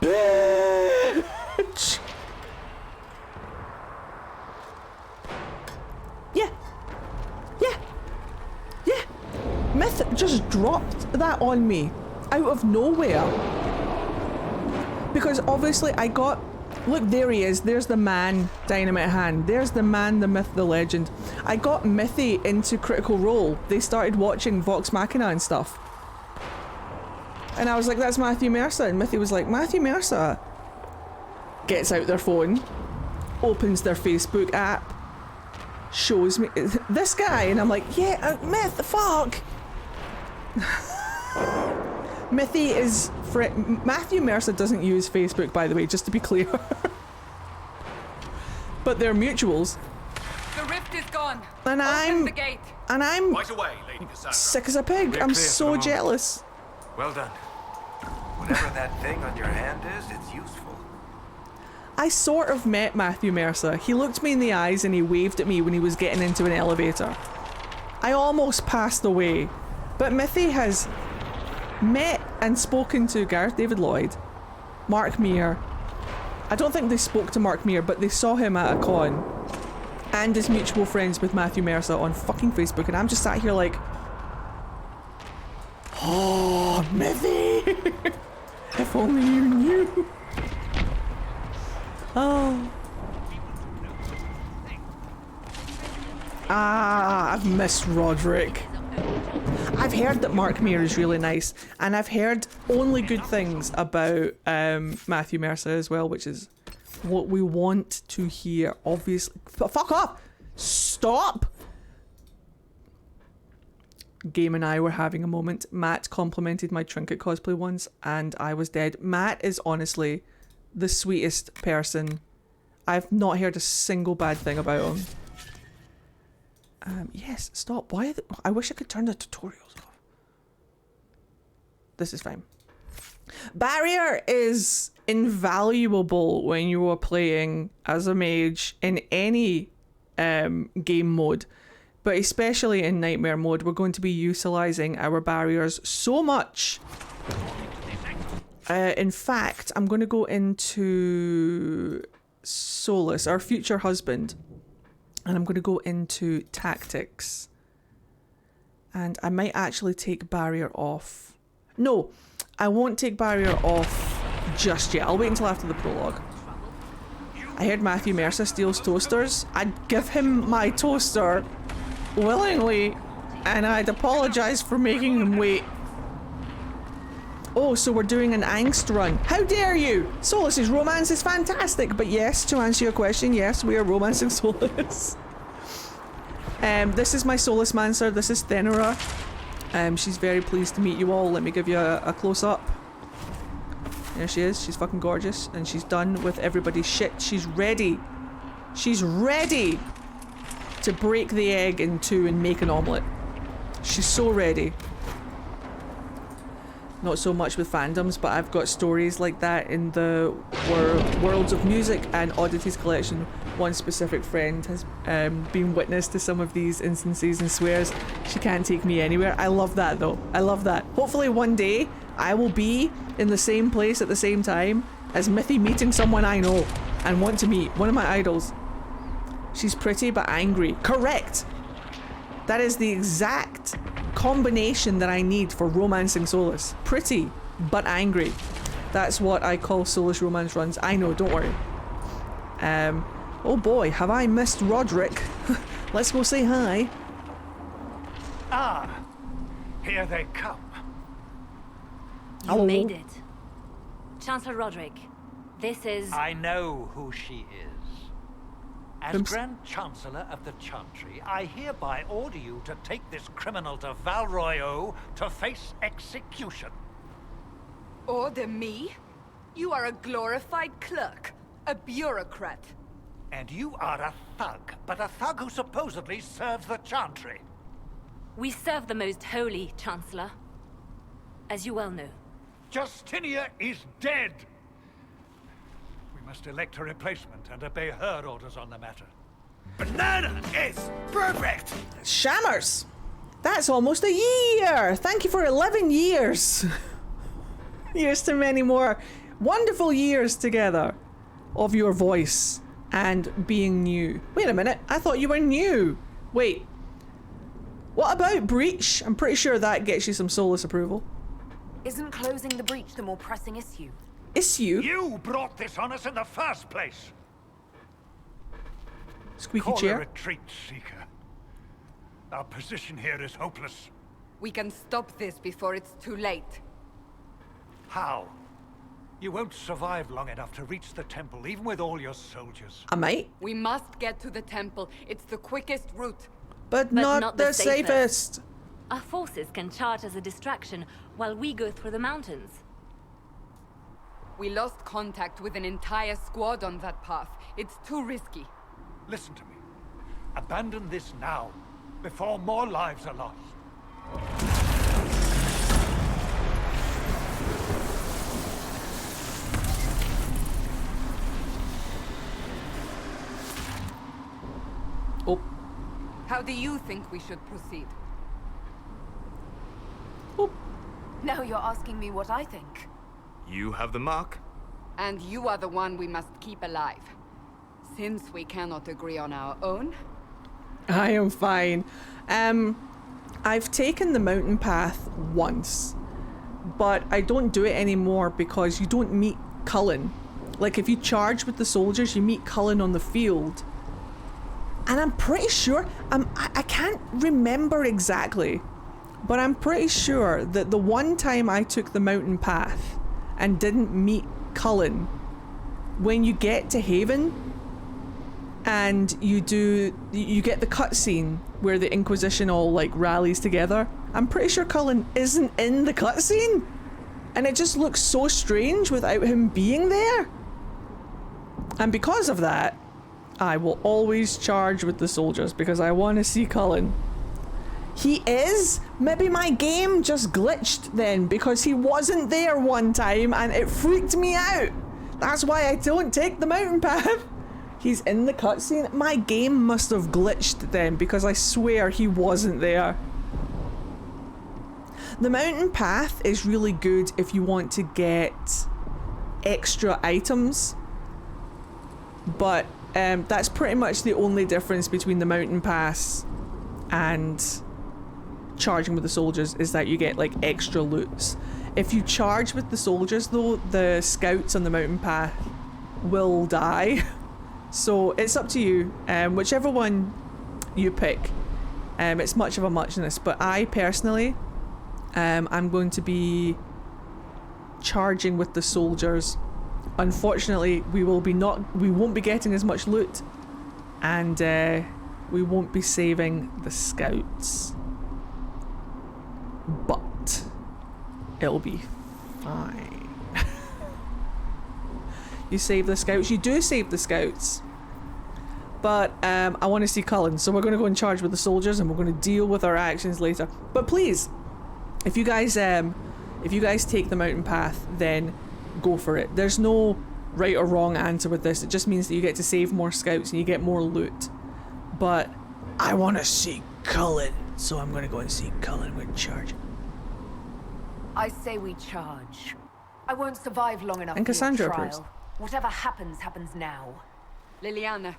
bitch. Yeah. Myth just dropped that on me out of nowhere. Because obviously I got, look, there he is. There's the man, Dynamite Hand. There's the man, the myth, the legend. I got Mithy into Critical Role. They started watching Vox Machina and stuff. And I was like, that's Matthew Mercer. And Mithy was like, Matthew Mercer. Gets out their phone, opens their Facebook app, shows me this guy, and I'm like, yeah, Myth, fuck. Mithy is Matthew Mercer doesn't use Facebook, by the way, just to be clear. But they're mutuals. The rift is gone. And Open the gate. I'm Right away, Lady Cassandra. sick as a pig. We're I'm clear for the so moment. jealous. Well done. Whatever that thing on your hand is, it's useful. I sort of met Matthew Mercer. He looked me in the eyes and he waved at me when he was getting into an elevator. I almost passed away. But Mithy has met and spoken to Gareth David Lloyd, Mark Meir. I don't think they spoke to Mark Meir, but they saw him at a con. And is mutual friends with Matthew Mercer on fucking Facebook. And I'm just sat here like, oh, Mithy! If only you knew. Oh. I've missed Roderick. I've heard that Mark Meir is really nice, and I've heard only good things about Matthew Mercer as well, which is what we want to hear, obviously. Fuck off! Stop! Game and I were having a moment. Matt complimented my trinket cosplay once, and I was dead. Matt is honestly the sweetest person. I've not heard a single bad thing about him. Yes, stop. Why? I wish I could turn the tutorials off. This is fine. Barrier is invaluable when you are playing as a mage in any game mode, but especially in nightmare mode. We're going to be utilizing our barriers so much. In fact, I'm going to go into Solus, our future husband, and I'm going to go into tactics. And I might actually take barrier off. No, I won't take barrier off just yet. I'll wait until after the prologue. I heard Matthew Mercer steals toasters. I'd give him my toaster willingly, and I'd apologise for making him wait. Oh, so we're doing an angst run. How dare you! Solus's romance is fantastic, but yes, to answer your question, yes, we are romancing Solus. This is my Solus Mancer. This is Thenora. She's very pleased to meet you all. Let me give you a close-up. There she is. She's fucking gorgeous, and she's done with everybody's shit. She's ready. She's ready to break the egg in two and make an omelette. She's so ready. Not so much with fandoms, but I've got stories like that in the worlds of music and oddities collection. One specific friend has been witness to some of these instances and swears she can't take me anywhere. I love that though. I love that. Hopefully one day I will be in the same place at the same time as Mithy meeting someone I know and want to meet. One of my idols. She's pretty but angry. Correct! That is the exact combination that I need for romancing Solus. Pretty, but angry. That's what I call Solus romance runs. I know, don't worry. Oh boy, have I missed Roderick. Let's go say hi. Ah, here they come. You Hello. made it. Chancellor Roderick, this is... I know who she is. As Oops. Grand Chancellor of the Chantry, I hereby order you to take this criminal to Val Royeaux to face execution. Order me? You are a glorified clerk, a bureaucrat. And you are a thug, but a thug who supposedly serves the Chantry. We serve the most holy, Chancellor. As you well know. Justinia is dead! We must elect a replacement and obey her orders on the matter. Banana is perfect! Shammers! That's almost a year! Thank you for 11 years! Here's to many more wonderful years together of your voice and being new. Wait a minute, I thought you were new! Wait. What about Breach? I'm pretty sure that gets you some Solus approval. Isn't closing the breach the more pressing issue? Issue? You brought this on us in the first place! Squeaky Call a chair? retreat, Seeker. Our position here is hopeless. We can stop this before it's too late. How? You won't survive long enough to reach the temple, even with all your soldiers. I might. We must get to the temple. It's the quickest route. But not the safest. Our forces can charge as a distraction while we go through the mountains. We lost contact with an entire squad on that path. It's too risky. Listen to me. Abandon this now, before more lives are lost. Oh. How do you think we should proceed? Oh. Now you're asking me what I think. You have the mark. And you are the one we must keep alive. Since we cannot agree on our own, I am fine. I've taken the mountain path once, but I don't do it anymore because you don't meet Cullen. Like, if you charge with the soldiers, you meet Cullen on the field. And I'm pretty sure, I can't remember exactly, but I'm pretty sure that the one time I took the mountain path and didn't meet Cullen, when you get to Haven, and you get the cutscene where the Inquisition all like rallies together. I'm pretty sure Cullen isn't in the cutscene, and it just looks so strange without him being there. And because of that, I will always charge with the soldiers because I want to see Cullen. He is? Maybe my game just glitched then because he wasn't there one time and it freaked me out. That's why I don't take the mountain path. He's in the cutscene. My game must have glitched then because I swear he wasn't there. The mountain path is really good if you want to get extra items, but that's pretty much the only difference between the mountain pass and charging with the soldiers, is that you get like extra loots. If you charge with the soldiers though, the scouts on the mountain path will die. So it's up to you, whichever one you pick. It's much of a muchness, but I personally I'm going to be charging with the soldiers. Unfortunately, we won't be getting as much loot, and we won't be saving the scouts. But it'll be fine. You save the scouts. You do save the scouts. But I want to see Cullen, so we're going to go in charge with the soldiers, and we're going to deal with our actions later. But please, if you guys take the mountain path, then go for it. There's no right or wrong answer with this. It just means that you get to save more scouts and you get more loot. But I want to see Cullen, so I'm going to go and see Cullen with charge. I say we charge. I won't survive long enough And for your Cassandra trial. approves. Whatever happens, happens now. Liliana,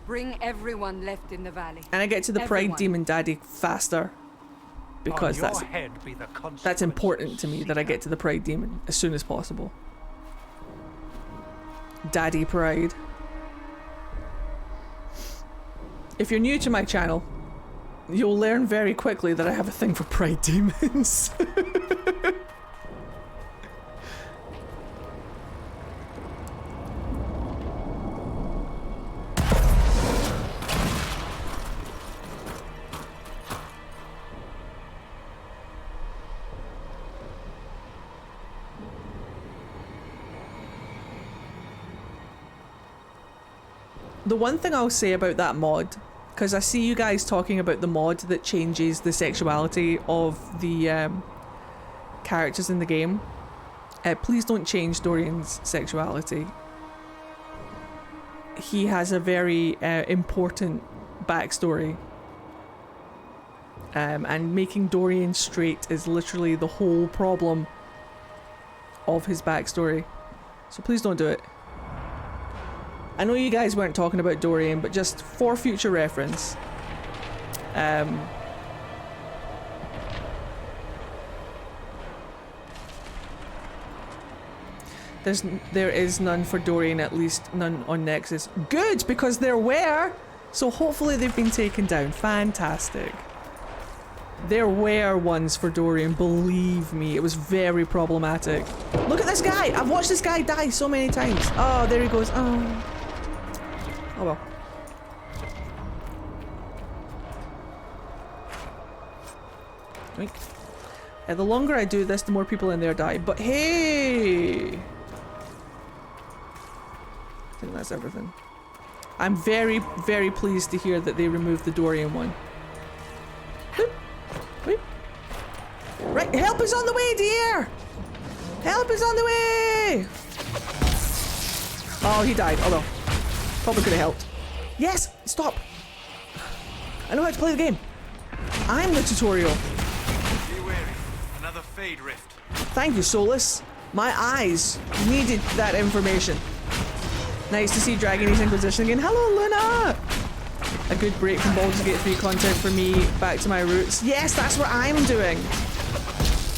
bring everyone left in the valley. And I get to the Pride Everyone. Demon Daddy faster. Because On your that's head be the that's important consequences, to me, that I get to the Pride Demon as soon as possible. Daddy Pride. If you're new to my channel, you'll learn very quickly that I have a thing for Pride Demons. The one thing I'll say about that mod, because I see you guys talking about the mod that changes the sexuality of the characters in the game. Please don't change Dorian's sexuality. He has a very important backstory. And making Dorian straight is literally the whole problem of his backstory. So please don't do it. I know you guys weren't talking about Dorian, but just for future reference. There is none for Dorian, at least none on Nexus. Good, because there were! So hopefully they've been taken down. Fantastic. There were ones for Dorian, believe me. It was very problematic. Look at this guy! I've watched this guy die so many times. Oh, there he goes. Oh. Oh well. Wink. The longer I do this, the more people in there die. But hey! I think that's everything. I'm very, very pleased to hear that they removed the Dorian one. Whoop. Whoop. Right, help is on the way, dear! Help is on the way! Oh, he died. Oh well. Probably could have helped. Yes! Stop! I know how to play the game. I'm the tutorial. Be wary. Another Fade rift. Thank you, Solus. My eyes needed that information. Nice to see Dragon Age Inquisition again. Hello, Luna! A good break from Baldur's Gate 3 content for me. Back to my roots. Yes, that's what I'm doing.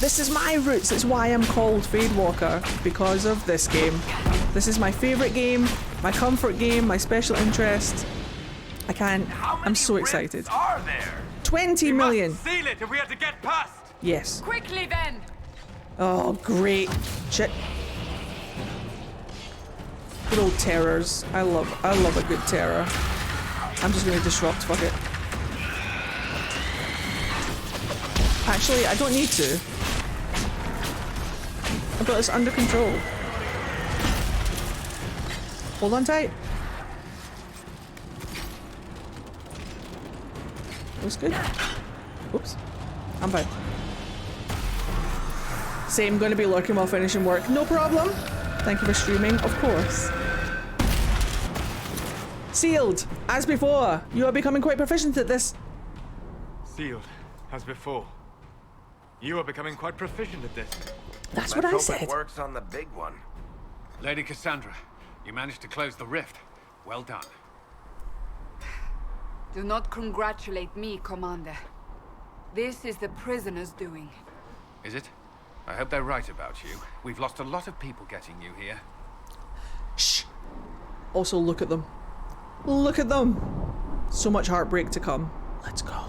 This is my roots. It's why I'm called Fadewalker. Because of this game. This is my favourite game. My comfort game. My special interest. I can't. I'm so excited. Are there? 20 million. Seal it if we have to get past! Yes. Quickly then! Oh, great. Shit. Good old terrors. I love a good terror. I'm just gonna disrupt, fuck it. Actually, I don't need to. I've got this under control. Hold on tight. Looks good. Oops. I'm fine. Same, gonna be lurking while finishing work. No problem. Thank you for streaming, of course. Sealed, as before. You are becoming quite proficient at this. Sealed, as before. You are becoming quite proficient at this. That's what I Let's hope said. it works on the big one. Lady Cassandra, you managed to close the rift. Well done. Do not congratulate me, Commander. This is the prisoner's doing. Is it? I hope they're right about you. We've lost a lot of people getting you here. Shh. Also, look at them. Look at them. So much heartbreak to come. Let's go.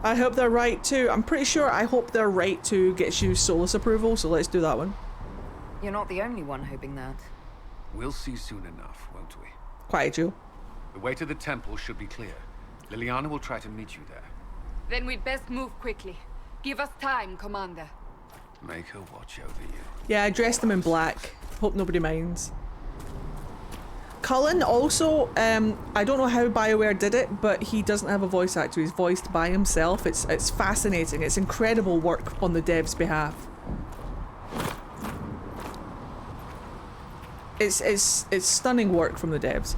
I hope they're right too. I'm pretty sure I hope they're right too gets you Solus approval, so let's do that one. You're not the only one hoping that. We'll see soon enough, won't we? Quiet, Joe. The way to the temple should be clear. Liliana will try to meet you there. Then we'd best move quickly. Give us time, Commander. Make her watch over you. Yeah, I dressed them in black. Hope nobody minds. Cullen also, I don't know how BioWare did it, but he doesn't have a voice actor. He's voiced by himself. It's fascinating. It's incredible work on the devs' behalf. It's stunning work from the devs.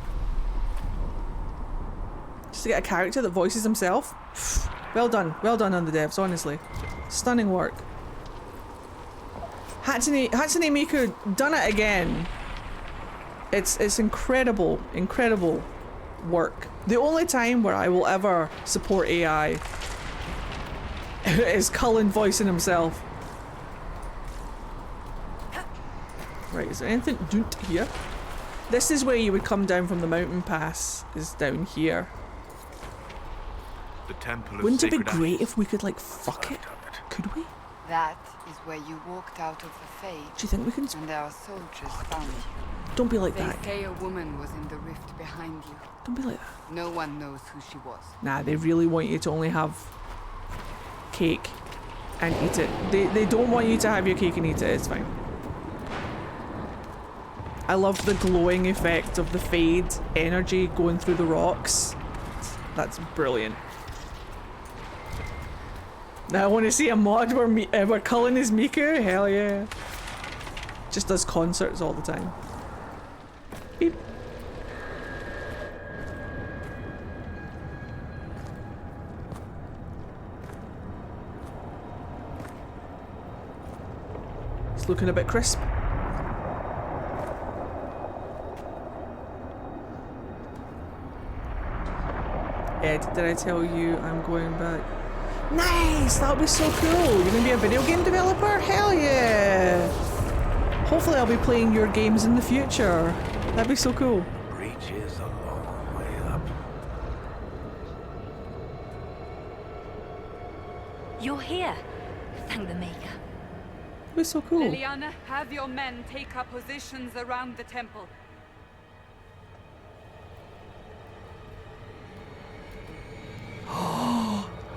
Just to get a character that voices himself. Well done on the devs, honestly. Stunning work. Hatsune Miku done it again. It's incredible work. The only time where I will ever support AI is Cullen voicing himself. Right, is there anything doot here? This is where you would come down from the mountain pass, is down here. The temple of Wouldn't it be sacred great ashes. if we could like fuck it? Could we? That is where you walked out of the Fade, Do you think we can? and our soldiers found you. Don't be like They that. say a woman was in the rift behind you. Don't be like that. No one knows who she was. Nah, they really want you to only have cake and eat it. They don't want you to have your cake and eat it. It's fine. I love the glowing effect of the Fade energy going through the rocks. That's brilliant. Now I want to see a mod where Cullen is Miku. Hell yeah. Just does concerts all the time. Beep. It's looking a bit crisp. Ed, did I tell you I'm going back? Nice! That'll be so cool! You're gonna be a video game developer? Hell yeah! Hopefully I'll be playing your games in the future. That'd be so cool. Breach is a long way up. You're here. Thank the Maker. That'd be so cool. Liliana, have your men take up positions around the temple.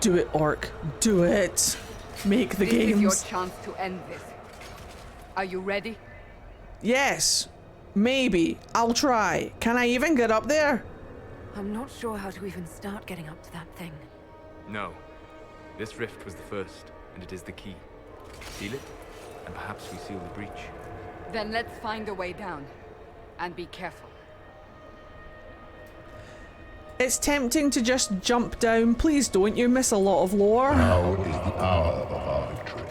Do it, Orc. Do it. Make the This is your games. chance to end this. Are you ready? Yes. Maybe. I'll try. Can I even get up there? I'm not sure how to even start getting up to that thing. No. This rift was the first, and it is the key. Seal it, and perhaps we seal the breach. Then let's find a way down. And be careful. It's tempting to just jump down. Please don't. You miss a lot of lore. Now is the hour of our victory.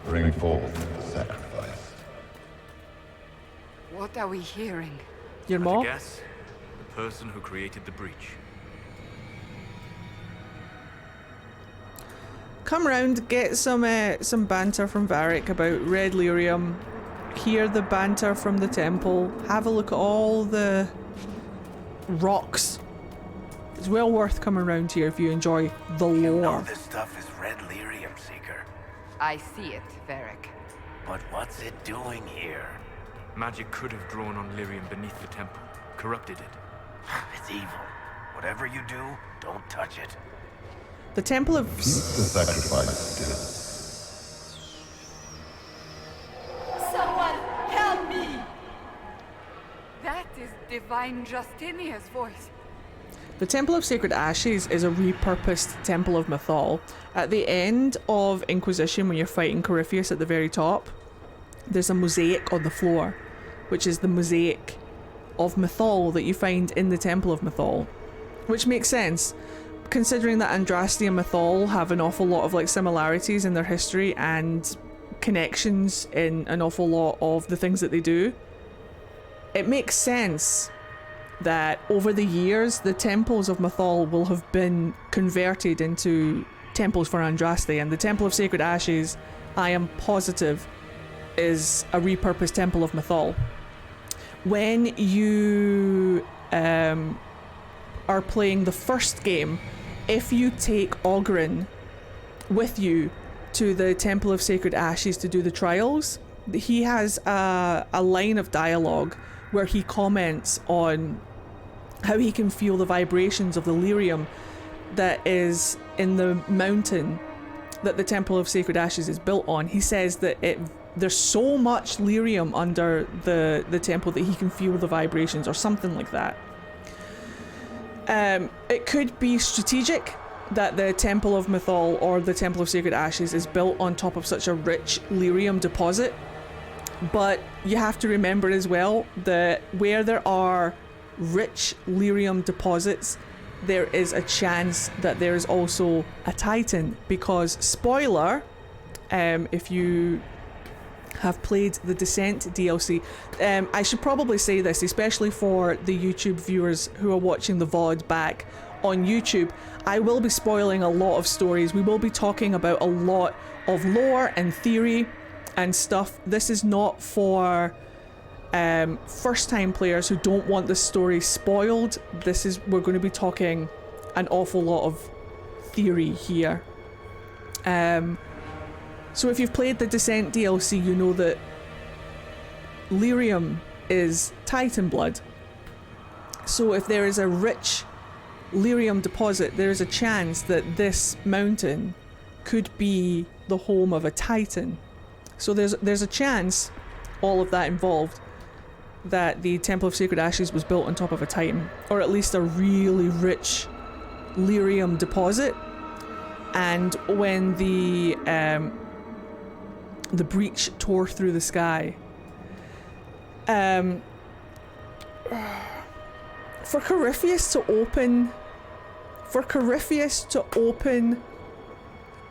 Bring forth the sacrifice. What are we hearing? Your At a mom? guess, the person who created the breach. Come round, get some banter from Varic about Red Lyrium. Hear the banter from the temple. Have a look at all the rocks. It's well worth coming round here if you enjoy the You know lore. this stuff is Red Lyrium, Seeker. I see it, Varic. But what's it doing here? Magic could have drawn on lyrium beneath the temple, corrupted it. It's evil. Whatever you do, don't touch it. The temple of Keep the sacrifice still. Someone help me! divine Justinia's voice. The Temple of Sacred Ashes is a repurposed Temple of Mythal. At the end of Inquisition, when you're fighting Corypheus at the very top, there's a mosaic on the floor, which is the mosaic of Mythal that you find in the Temple of Mythal. Which makes sense, considering that Andraste and Mythal have an awful lot of like similarities in their history and connections in an awful lot of the things that they do. It makes sense that over the years the temples of Mythal will have been converted into temples for Andraste, and the Temple of Sacred Ashes, I am positive, is a repurposed Temple of Mythal. When you are playing the first game, if you take Oghren with you to the Temple of Sacred Ashes to do the trials, he has a line of dialogue where he comments on how he can feel the vibrations of the lyrium that is in the mountain that the Temple of Sacred Ashes is built on. He says that there's so much lyrium under the temple that he can feel the vibrations or something like that. It could be strategic that the Temple of Mythal or the Temple of Sacred Ashes is built on top of such a rich lyrium deposit, but you have to remember as well that where there are rich lyrium deposits, there is a chance that there is also a Titan, because spoiler, if you have played the Descent DLC, I should probably say this, especially for the YouTube viewers who are watching the VOD back on YouTube, I will be spoiling a lot of stories. We will be talking about a lot of lore and theory and stuff. This is not for first-time players who don't want the story spoiled. We're going to be talking an awful lot of theory here. So if you've played the Descent DLC, you know that lyrium is Titan blood. So if there is a rich lyrium deposit, there is a chance that this mountain could be the home of a Titan. So there's a chance, all of that involved, that the Temple of Sacred Ashes was built on top of a Titan, or at least a really rich lyrium deposit. And when the breach tore through the sky, for Corypheus to open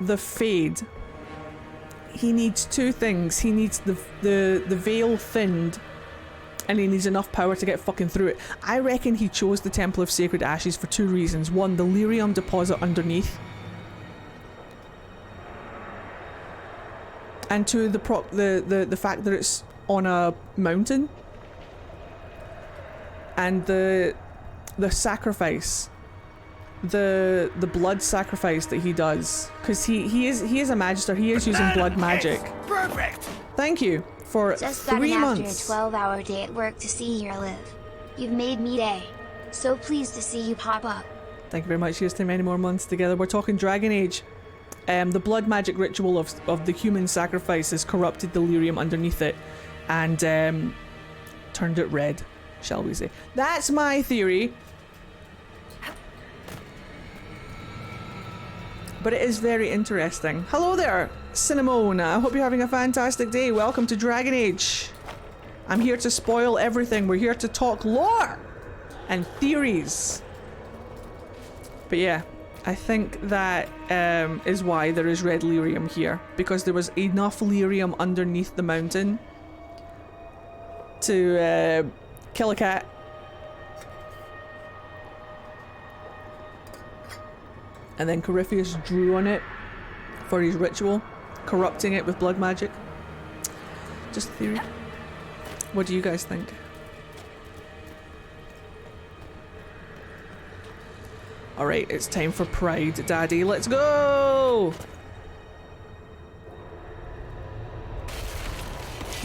the Fade, he needs two things. He needs the veil thinned, and he needs enough power to get fucking through it. I reckon he chose the Temple of Sacred Ashes for two reasons. One, the lyrium deposit underneath, and two, the fact that it's on a mountain, and the sacrifice, the blood sacrifice that he does, because he is a magister. He is using blood magic. Perfect. Thank you for Just 3 got months. after a 12-hour day at work to see you live. You've made me day. So pleased to see you pop up. Thank you very much. Here's to many more months together. We're talking Dragon Age. The blood magic ritual of the human sacrifice has corrupted the lyrium underneath it and turned it red, shall we say. That's my theory. But it is very interesting. Hello there, Cinnamon. I hope you're having a fantastic day. Welcome to Dragon Age. I'm here to spoil everything. We're here to talk lore and theories. But yeah, I think that is why there is red lyrium here, because there was enough lyrium underneath the mountain to kill a cat. And then Corypheus drew on it for his ritual, corrupting it with blood magic. Just a theory. What do you guys think? Alright, it's time for Pride, Daddy. Let's go!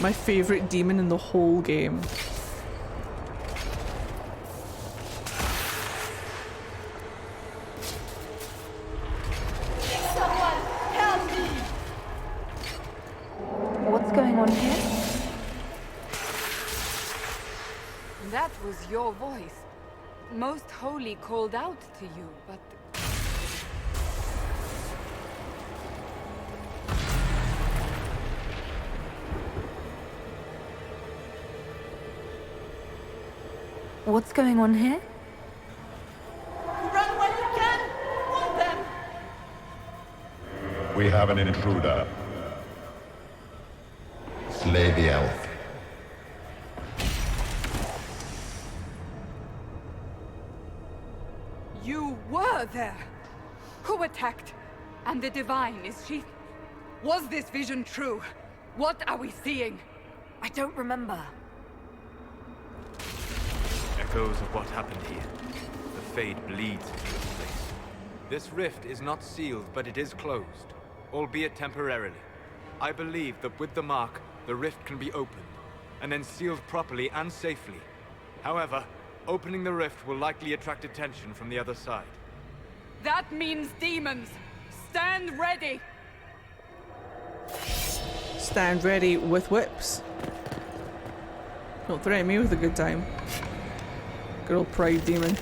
My favourite demon in the whole game. What's going on here? That was your voice. Most Holy called out to you, but... What's going on here? Run when you can! Want them! We have an intruder. Slay the elf. You were there! Who attacked? And the Divine, is she... Was this vision true? What are we seeing? I don't remember. Echoes of what happened here. The Fade bleeds into this place. This rift is not sealed, but it is closed, albeit temporarily. I believe that with the mark, the rift can be opened, and then sealed properly and safely. However, opening the rift will likely attract attention from the other side. That means demons! Stand ready! Stand ready with whips. Don't threaten me with a good time. Good old pride demon.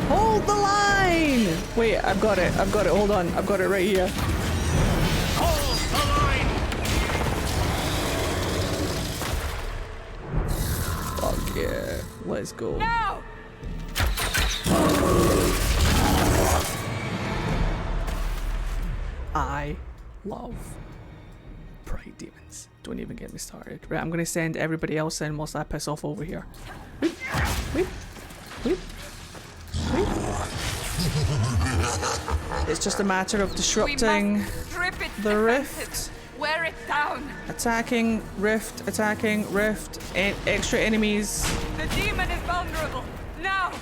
Hold the line! Wait, I've got it. I've got it. Hold on. I've got it right here. Hold the line! Fuck yeah. Let's go. Now! I love pride demons. Don't even get me started. Right, I'm gonna send everybody else in whilst I piss off over here. Whoop, whoop, whoop, whoop. It's just a matter of disrupting the rift. Wear it down! Attacking rift, extra enemies. The demon is vulnerable! Now!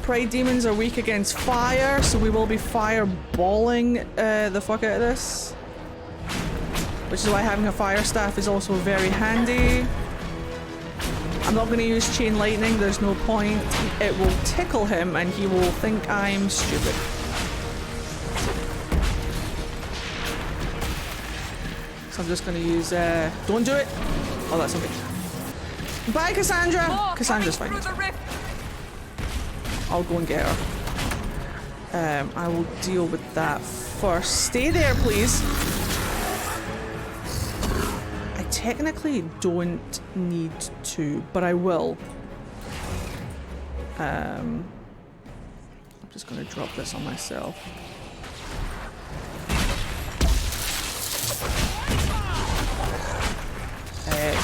Pride demons are weak against fire, so we will be fireballing the fuck out of this. Which is why having a fire staff is also very handy. I'm not going to use chain lightning, there's no point. It will tickle him and he will think I'm stupid. So I'm just going to use... don't do it! Oh, that's okay. Bye, Cassandra! More Cassandra's fine. I'll go and get her. I will deal with that first. Stay there, please. I technically don't need to, but I will. I'm just going to drop this on myself.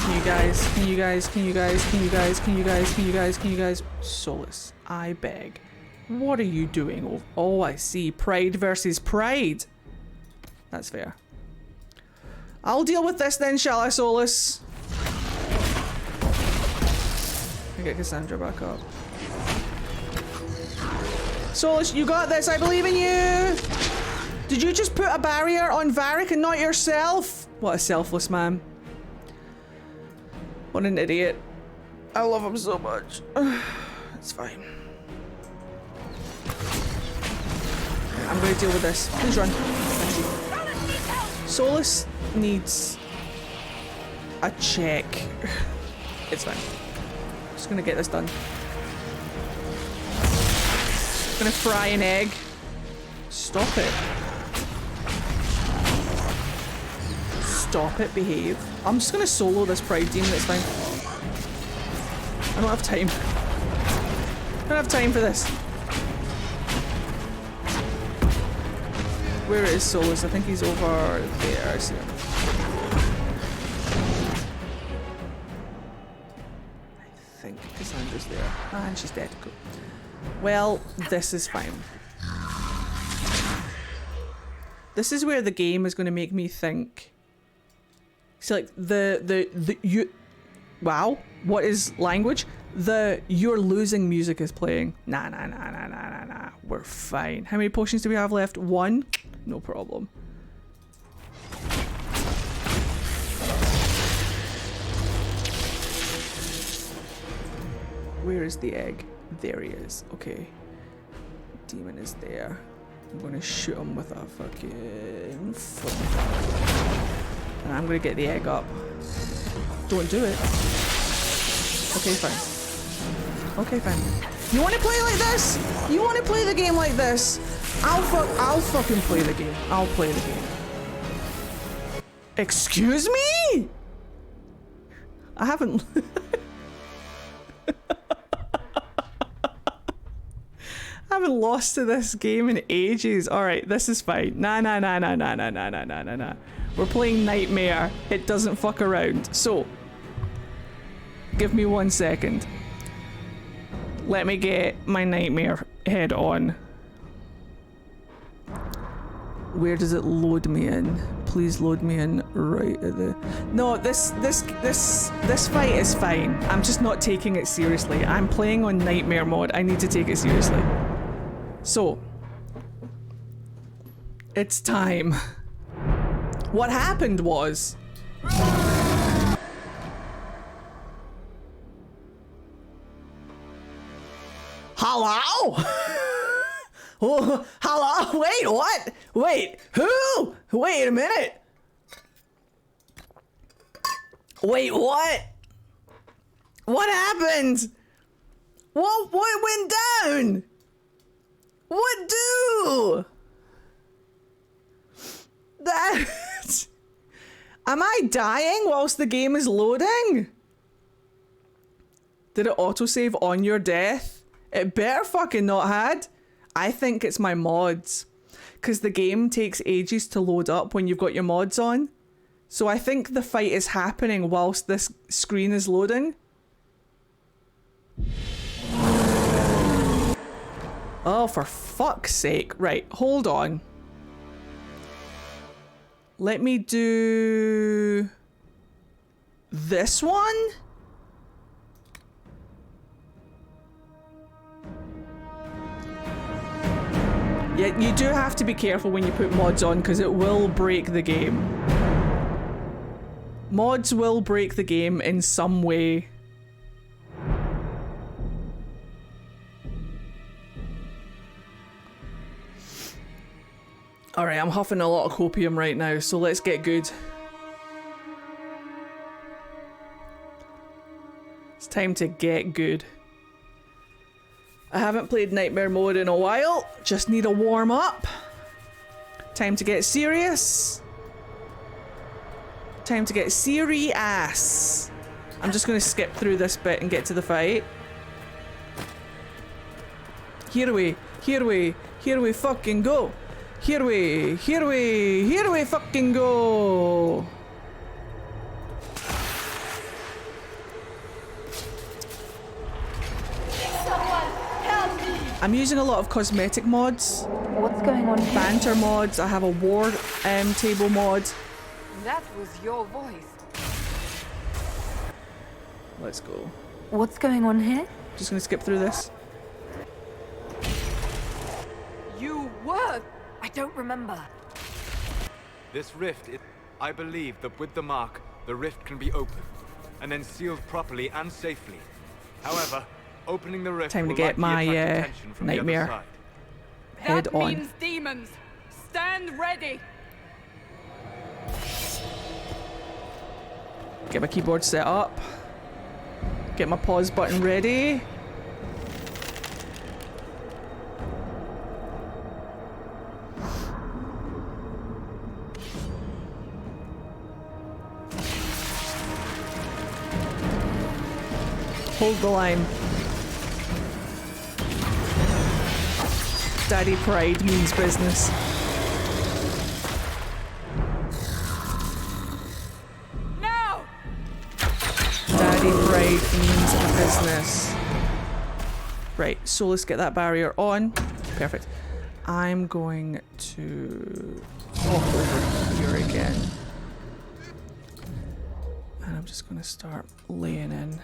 Can you guys, Solus, I beg. What are you doing? Oh, I see. Pride versus pride. That's fair. I'll deal with this then, shall I, Solus? I get Cassandra back up. Solus, you got this. I believe in you. Did you just put a barrier on Varic and not yourself? What a selfless man. What an idiot. I love him so much. It's fine. I'm going to deal with this. Please run. Thank you. Solus needs a check. It's fine. Just going to get this done. Going to fry an egg. Stop it. Stop it, behave. I'm just gonna solo this pride demon, it's fine. I don't have time. I don't have time for this. Where is Solus? I think he's over there. I see him. I think Cassandra's there. Ah, and she's dead. Cool. Well, this is fine. This is where the game is going to make me think. So like you, wow, what is language? The you're losing music is playing. Nah. We're fine. How many potions do we have left? 1? No problem. Where is the egg? There he is. Okay. demon is there. I'm gonna shoot him with a fucking foot. And I'm gonna get the egg up. Don't do it. Okay, fine. Okay, fine. You wanna play like this? You wanna play the game like this? I'll fucking play the game. I'll play the game. Excuse me? I haven't... I haven't lost to this game in ages. Alright, this is fine. Nah. We're playing Nightmare. It doesn't fuck around. So, give me 1 second. Let me get my Nightmare head on. Where does it load me in? Please load me in right at the... No, this fight is fine. I'm just not taking it seriously. I'm playing on Nightmare mode. I need to take it seriously. So, it's time. What happened was... Hello? Oh, hello? Wait, what? Wait, who? Wait a minute. Wait, what? What happened? What went down? What do? That... Am I dying whilst the game is loading? Did it autosave on your death? It better fucking not had. I think it's my mods. Because the game takes ages to load up when you've got your mods on. So I think the fight is happening whilst this screen is loading. Oh, for fuck's sake. Right, hold on. Let me do... this one? Yeah, you do have to be careful when you put mods on because it will break the game. Mods will break the game in some way. Alright, I'm huffing a lot of copium right now, so let's get good. It's time to get good. I haven't played Nightmare mode in a while. Just need a warm up. Time to get serious. Time to get serious. I'm just gonna skip through this bit and get to the fight. Here we fucking go. Here we fucking go. I'm using a lot of cosmetic mods. What's going on here? Banter mods. I have a war table mod. That was your voice. Let's go. What's going on here? Just gonna skip through this. You were... I don't remember. This rift, I believe that with the mark, the rift can be opened, and then sealed properly and safely. However, opening the rift Time to will get likely my attract attention from the other Nightmare side. head that on. means demons. Stand ready. Get my keyboard set up. Get my pause button ready. Hold the line. Daddy pride means business. Now! Daddy pride means business. Right, so let's get that barrier on. Perfect. I'm going to walk over here again. And I'm just going to start laying in.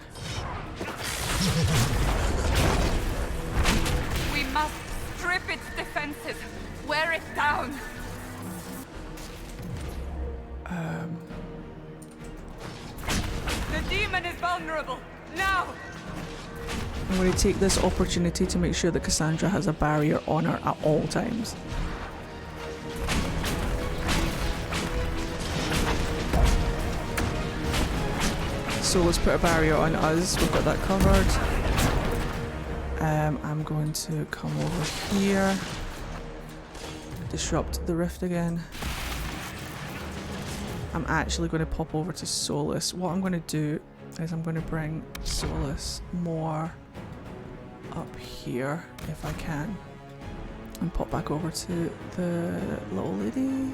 We must strip its defenses. Wear it down. The demon is vulnerable. Now! I'm going to take this opportunity to make sure that Cassandra has a barrier on her at all times. So let's put a barrier on us. We've got that covered. I'm going to come over here. Disrupt the rift again. I'm actually going to pop over to Solus. What I'm going to do is I'm going to bring Solus more up here if I can. And pop back over to the little lady.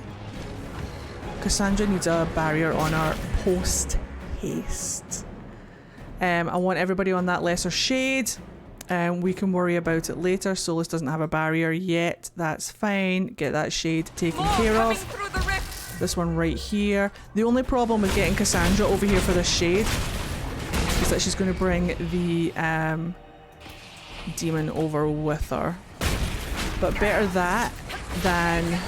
Cassandra needs a barrier on her post haste. I want everybody on that lesser shade. We can worry about it later. Solus doesn't have a barrier yet. That's fine. Get that shade taken care of. This one right here. The only problem with getting Cassandra over here for this shade is that she's going to bring the demon over with her. But better that than...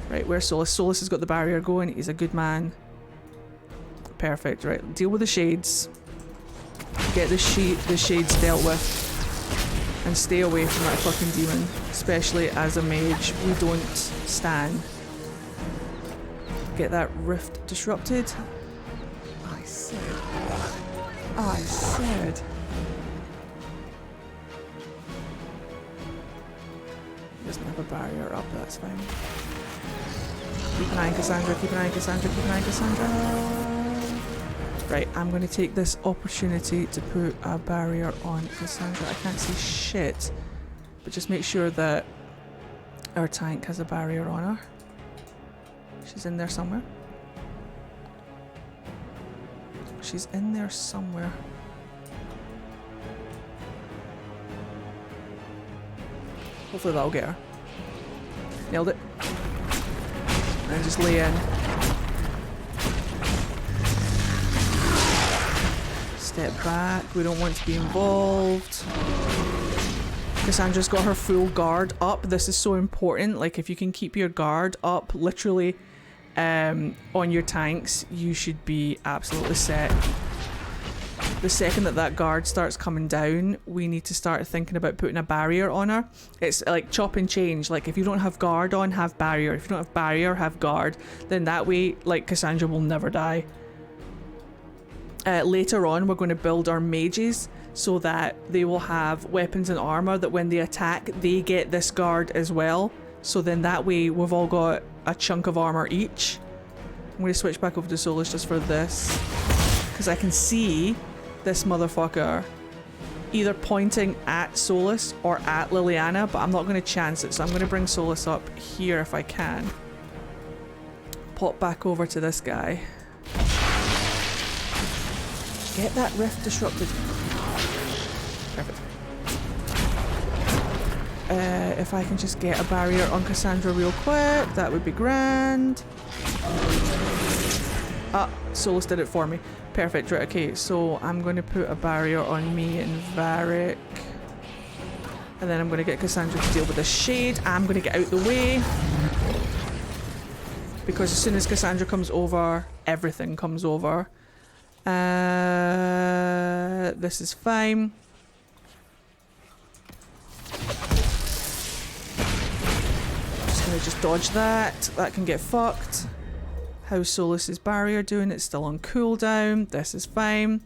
Right, where's Solus? Solus has got the barrier going. He's a good man. Perfect. Right, deal with the shades. Get the shades dealt with. And stay away from that fucking demon. Especially as a mage. We don't stand. Get that rift disrupted. I said. He doesn't have a barrier up, that's fine. Keep an eye on Cassandra, keep an eye on Cassandra, keep an eye on Cassandra. Right, I'm going to take this opportunity to put a barrier on Cassandra. I can't see shit, but just make sure that our tank has a barrier on her. She's in there somewhere. She's in there somewhere. Hopefully that'll get her. Nailed it. And just lay in. Step back. We don't want to be involved. Cassandra's got her full guard up. This is so important. Like, if you can keep your guard up, literally, on your tanks, you should be absolutely set. The second that guard starts coming down, we need to start thinking about putting a barrier on her. It's like chop and change. Like, if you don't have guard on, have barrier. If you don't have barrier, have guard. Then that way, like, Cassandra will never die. Later on, we're going to build our mages so that they will have weapons and armor that when they attack, they get this guard as well. So then that way, we've all got a chunk of armor each. I'm going to switch back over to Solus just for this. Because I can see this motherfucker either pointing at Solus or at Liliana, but I'm not going to chance it, so I'm going to bring Solus up here if I can. Pop back over to this guy. Get that rift disrupted. Perfect. If I can just get a barrier on Cassandra real quick, that would be grand. Ah, Solus did it for me. Perfect, right, okay, so I'm going to put a barrier on me and Varic. And then I'm going to get Cassandra to deal with the shade. I'm going to get out the way. Because as soon as Cassandra comes over, everything comes over. This is fine. Just going to just dodge that. That can get fucked. How's Solus's barrier doing? It's still on cooldown. This is fine.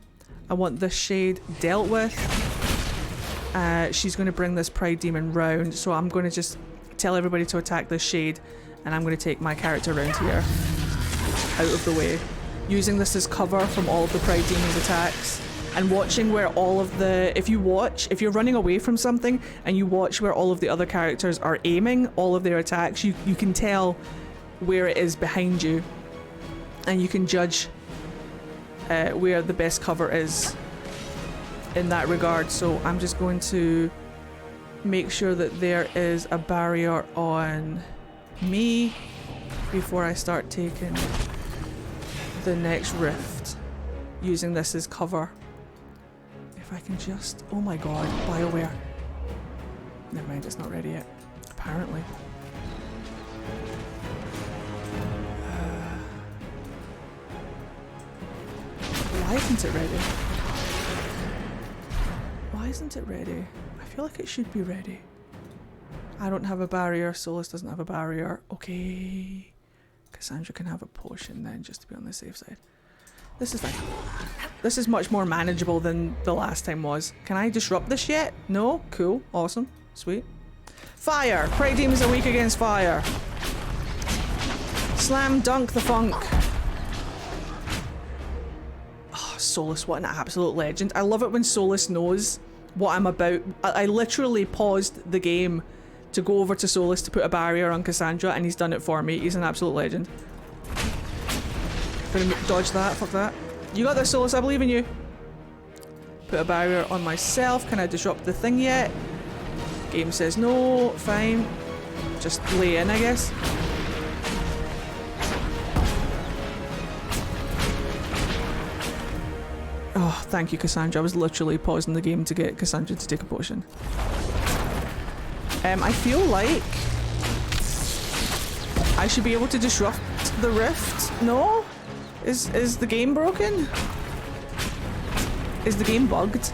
I want this shade dealt with. She's going to bring this Pride Demon round, so I'm going to just tell everybody to attack this shade, and I'm going to take my character around here, out of the way, using this as cover from all of the Pride Demon's attacks, and watching where all of the... If you're running away from something, and you watch where all of the other characters are aiming all of their attacks, you can tell where it is behind you. And you can judge where the best cover is in that regard. So I'm just going to make sure that there is a barrier on me before I start taking the next rift, using this as cover. If I can just... Oh my god, BioWare. Never mind, it's not ready yet, apparently. Why isn't it ready? Why isn't it ready? I feel like it should be ready. I don't have a barrier. Solus doesn't have a barrier. Okay. Cassandra can have a potion then, just to be on the safe side. This is fine. This is much more manageable than the last time was. Can I disrupt this yet? No? Cool. Awesome. Sweet. Fire! Prey demons are weak against fire. Slam dunk the funk. Oh, Solus, what an absolute legend. I love it when Solus knows what I'm about. I literally paused the game to go over to Solus to put a barrier on Cassandra, and he's done it for me. He's an absolute legend. Gonna dodge that, fuck that. You got this, Solus, I believe in you. Put a barrier on myself. Can I disrupt the thing yet? Game says no, fine. Just lay in, I guess. Oh, thank you, Cassandra. I was literally pausing the game to get Cassandra to take a potion. I feel like I should be able to disrupt the rift. No? Is the game broken? Is the game bugged?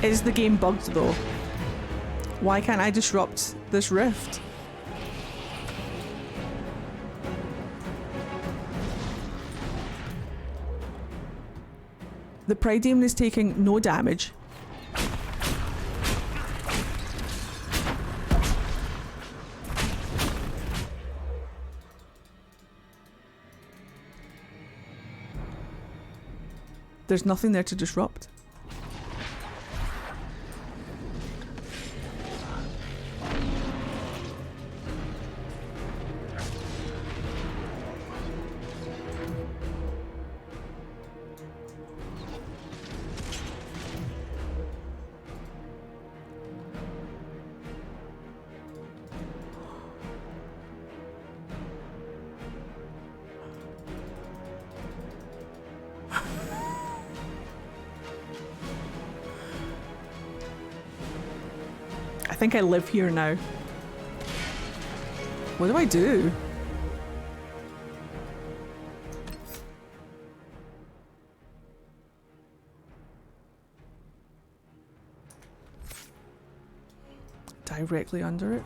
Is the game bugged though? Why can't I disrupt this rift? The Pride Demon is taking no damage. There's nothing there to disrupt. I think I live here now. What do I do? Directly under it?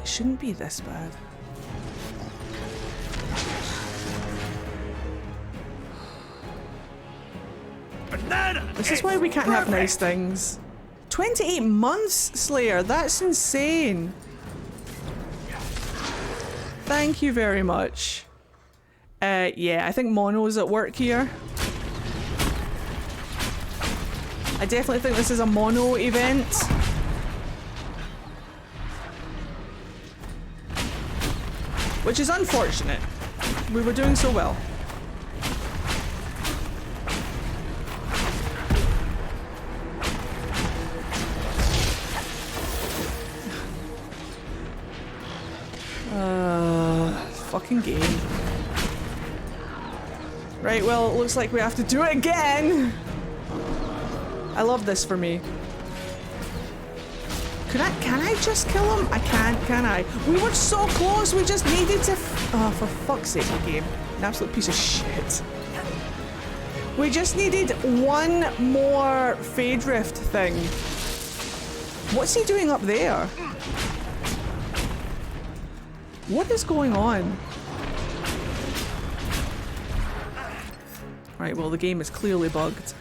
It shouldn't be this bad. This is why we can't have nice things. 28 months, Slayer. That's insane. Thank you very much. Yeah, I think Mono's at work here. I definitely think this is a Mono event. Which is unfortunate. We were doing so well. Fucking game. Right, well, it looks like we have to do it again! I love this for me. Can I just kill him? I can't, can I? We were so close, we just needed to oh, for fuck's sake, the game. An absolute piece of shit. We just needed one more Fade Rift thing. What's he doing up there? What is going on? Right, well, the game is clearly bugged.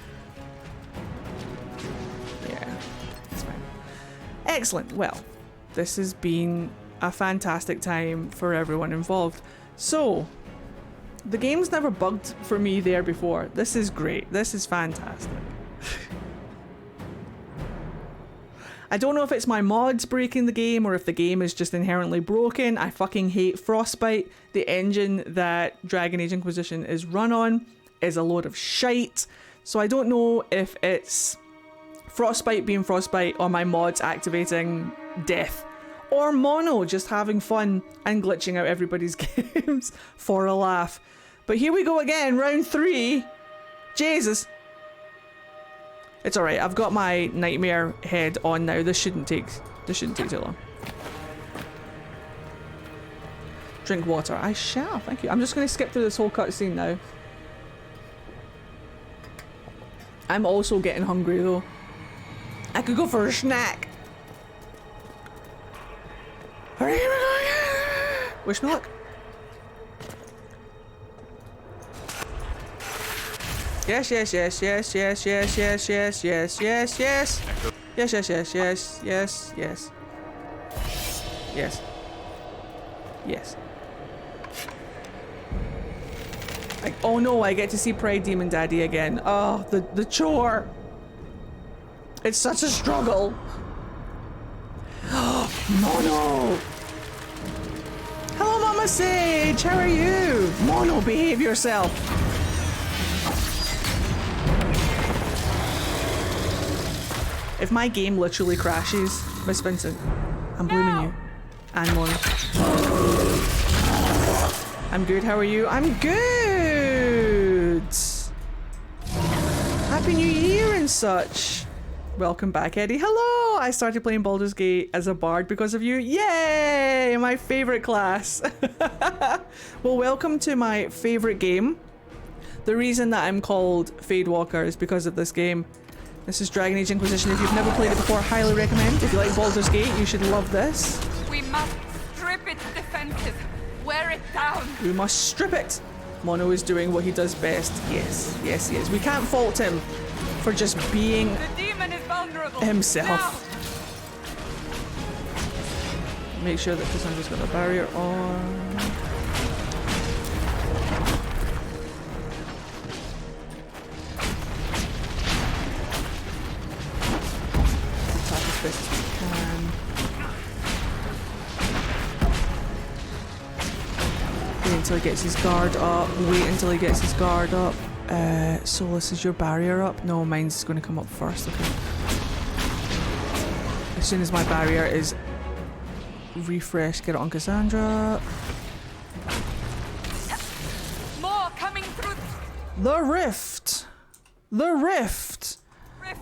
Yeah, it's fine. Excellent. Well, this has been a fantastic time for everyone involved. So, the game's never bugged for me there before. This is great. This is fantastic. I don't know if it's my mods breaking the game or if the game is just inherently broken. I fucking hate Frostbite. The engine that Dragon Age Inquisition is run on is a load of shite. So I don't know if it's Frostbite being Frostbite or my mods activating death. Or Mono just having fun and glitching out everybody's games for a laugh. But here we go again, round 3. Jesus. It's alright, I've got my nightmare head on now. This shouldn't take too long. Drink water. I shall, thank you. I'm just going to skip through this whole cutscene now. I'm also getting hungry though. I could go for a snack. Wish me luck. Yes, yes, yes, yes, yes, yes, yes, yes, yes, yes, yes. Yes, yes, yes, yes, yes, yes. Yes. Yes. Oh no, I get to see Pride Demon Daddy again. Oh, the chore. It's such a struggle. Mono! Hello, Mama Sage! How are you? Mono, behave yourself! If my game literally crashes, Miss Vincent, I'm blaming you. And Mono. I'm good, how are you? I'm good! Happy New Year and such! Welcome back, Eddie. Hello! I started playing Baldur's Gate as a bard because of you. Yay! My favorite class. Well, welcome to my favorite game. The reason that I'm called Fadewalker is because of this game. This is Dragon Age Inquisition. If you've never played it before, highly recommend. If you like Baldur's Gate, you should love this. We must strip its defenses. Wear it down. We must strip it. Mono is doing what he does best. Yes, yes, yes. We can't fault him for just being The demon is vulnerable. himself. Now. Make sure that Cassandra's got a barrier on. Attack as best as we can. Wait until he gets his guard up. Wait until he gets his guard up. Solus, is your barrier up? No, mine's going to come up first. Okay. As soon as my barrier is refreshed, get it on Cassandra. More coming through. The rift! The rift!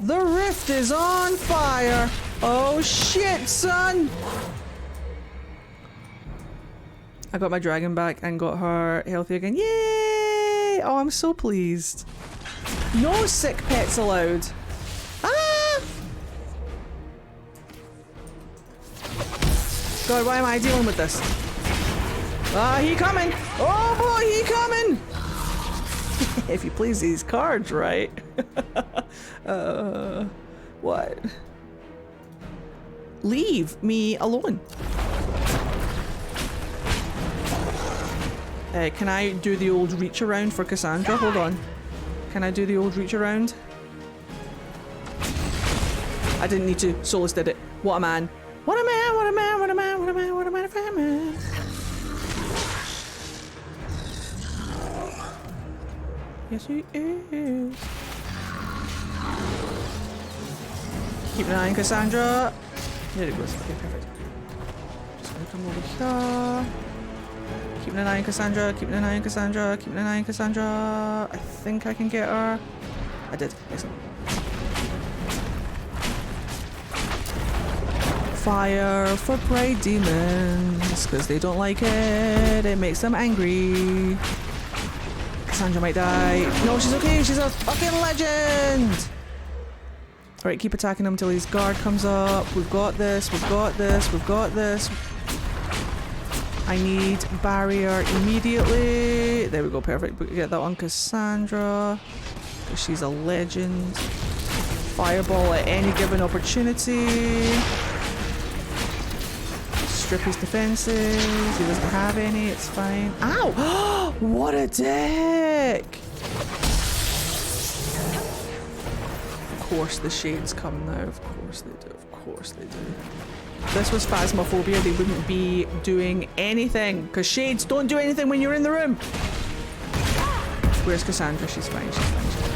The rift is on fire! Oh shit, son! I got my dragon back and got her healthy again. Yay! Oh, I'm so pleased. No sick pets allowed. Ah! God, why am I dealing with this? Ah, he coming! Oh boy, he coming! If you please these cards right. What? Leave me alone. Can I do the old reach around for Cassandra? Hold on. Can I do the old reach around? I didn't need to. Solus did it. What a man. What a man, what a man, what a man, what a man, what a man, what a man. Yes, he is. Keep an eye on Cassandra. There it goes. Okay, perfect. Just gonna come over here. Keeping an eye on Cassandra, keeping an eye on Cassandra, keeping an eye on Cassandra. I think I can get her. I did. Excellent. Fire for Pride Demons, because they don't like it. It makes them angry. Cassandra might die. No, she's okay. She's a fucking legend. Alright, keep attacking him until his guard comes up. We've got this. We've got this. We've got this. I need barrier immediately. There we go, perfect. We get that on Cassandra. She's a legend. Fireball at any given opportunity. Strip his defenses. He doesn't have any, it's fine. Ow! What a dick! Of course the shades come now. Of course they do. Of course they do. If this was Phasmophobia, they wouldn't be doing anything. Because shades don't do anything when you're in the room. Where's Cassandra? She's fine. She's fine. She's fine.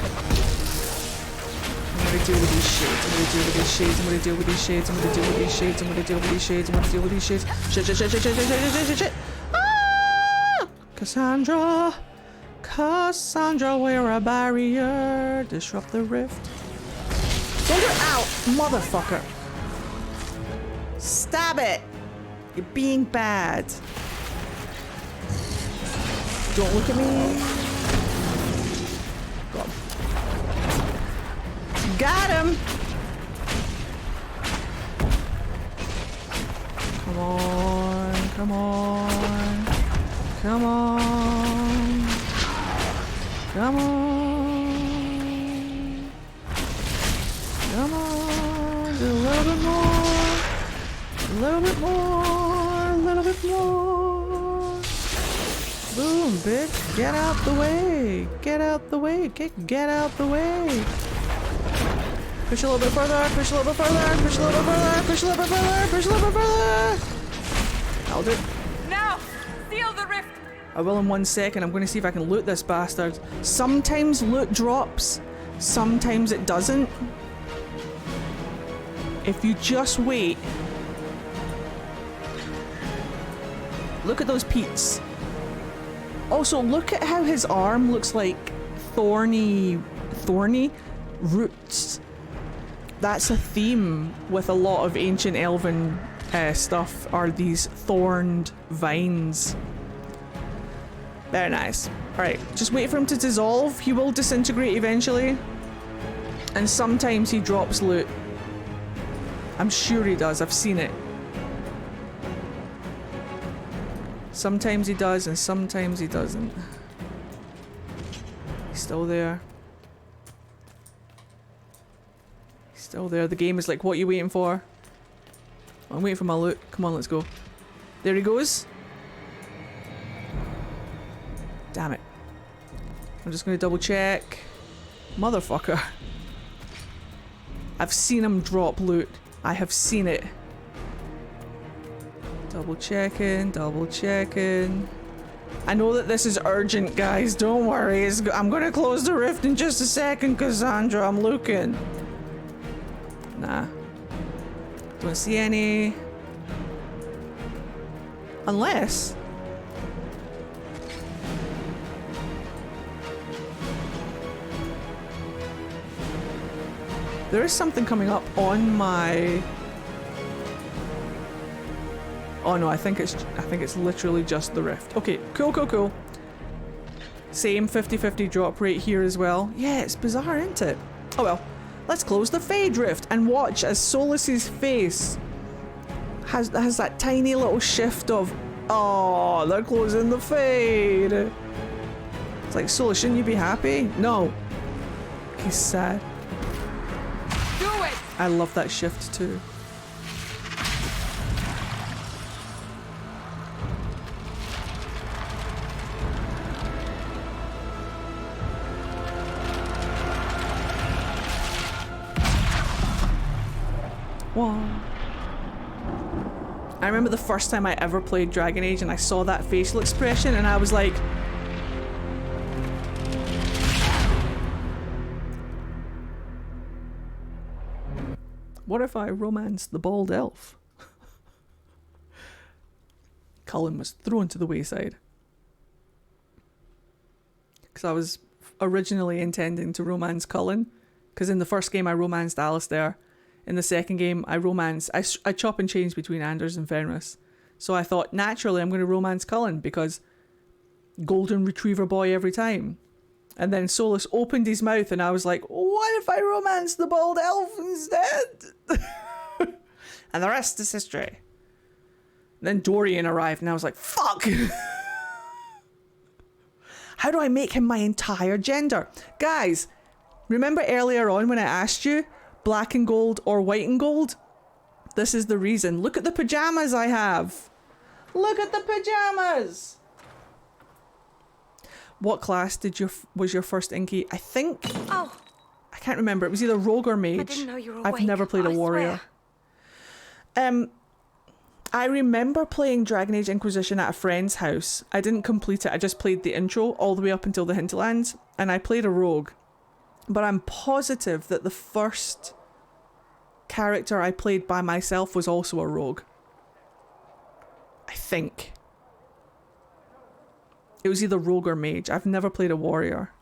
I'm gonna deal with these shades. I'm gonna deal with these shades. I'm gonna deal with these shades. I'm gonna deal with these shades. I'm gonna deal with these shades. I'm gonna deal with these shades. Shit, shit, shit, shit, shit, shit, shit, shit, shit, shit. Ah! Cassandra. Cassandra, we're a barrier. Disrupt the rift. Don't get out, motherfucker. Stab it. You're being bad. Don't look at me. God. Got him! Come on, come on, come on, come on, come on, just a little bit more, a little bit more, a little bit more. Boom, bitch, get out the way, get out the way, get out the way. Push a little bit further, push a little bit further, push a little bit further, push a little bit further, push a little bit further. I'll do it. Now, seal the rift. I will in 1 second. I'm going to see if I can loot this bastard. Sometimes loot drops, sometimes it doesn't. If you just wait. Look at those peats. Also, look at how his arm looks like thorny roots. That's a theme with a lot of ancient elven stuff, are these thorned vines. Very nice. Alright, just wait for him to dissolve. He will disintegrate eventually. And sometimes he drops loot. I'm sure he does, I've seen it. Sometimes he does and sometimes he doesn't. He's still there. Still there. The game is like, what are you waiting for? I'm waiting for my loot. Come on, let's go. There he goes. Damn it. I'm just gonna double check. Motherfucker. I've seen him drop loot. I have seen it. Double checking, double checking. I know that this is urgent, guys. Don't worry. I'm gonna close the rift in just a second, Cassandra. I'm looking. Nah. Don't see any. Unless... there is something coming up on my... oh no, I think it's literally just the rift. Okay, cool, cool, cool. Same 50-50 drop rate here as well. Yeah, it's bizarre, isn't it? Oh well. Let's close the Fade Rift and watch as Solus's face has that tiny little shift of, oh, they're closing the Fade. It's like, Solus, shouldn't you be happy? No. He's sad. Do it! I love that shift too. I remember the first time I ever played Dragon Age and I saw that facial expression and I was like... what if I romanced the bald elf? Cullen was thrown to the wayside. Because I was originally intending to romance Cullen. Because in the first game I romanced Alistair. In the second game, I chop and change between Anders and Fenris. So I thought, naturally, I'm going to romance Cullen because golden retriever boy every time. And then Solus opened his mouth and I was like, what if I romance the bald elf instead? And the rest is history. And then Dorian arrived and I was like, fuck! How do I make him my entire gender? Guys, remember earlier on when I asked you, black and gold or white and gold? This is the reason. Look at the pajamas I have. Look at the pajamas. What class was your first Inky? I think... oh. I can't remember. It was either rogue or mage. I didn't know you were I've awake. never played a warrior. I remember playing Dragon Age Inquisition at a friend's house. I didn't complete it. I just played the intro all the way up until the hinterlands. And I played a rogue. But I'm positive that the first character I played by myself was also a rogue. I think. It was either rogue or mage. I've never played a warrior.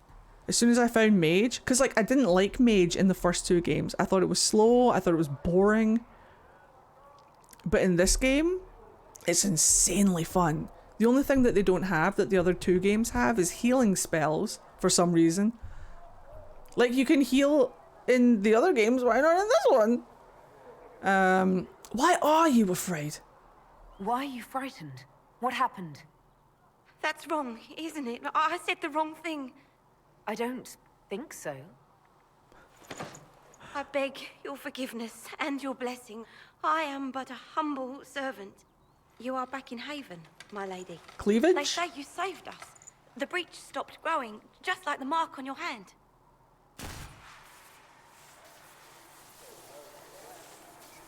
As soon as I found mage, because like I didn't like mage in the first two games. I thought it was slow, I thought it was boring. But in this game, it's insanely fun. The only thing that they don't have that the other two games have is healing spells for some reason. Like you can heal in the other games, why not in this one? Why are you afraid? Why are you frightened? What happened? That's wrong, isn't it? I said the wrong thing. I don't think so. I beg your forgiveness and your blessing. I am but a humble servant. You are back in Haven, my lady. Cleavage? They say you saved us. The breach stopped growing, just like the mark on your hand.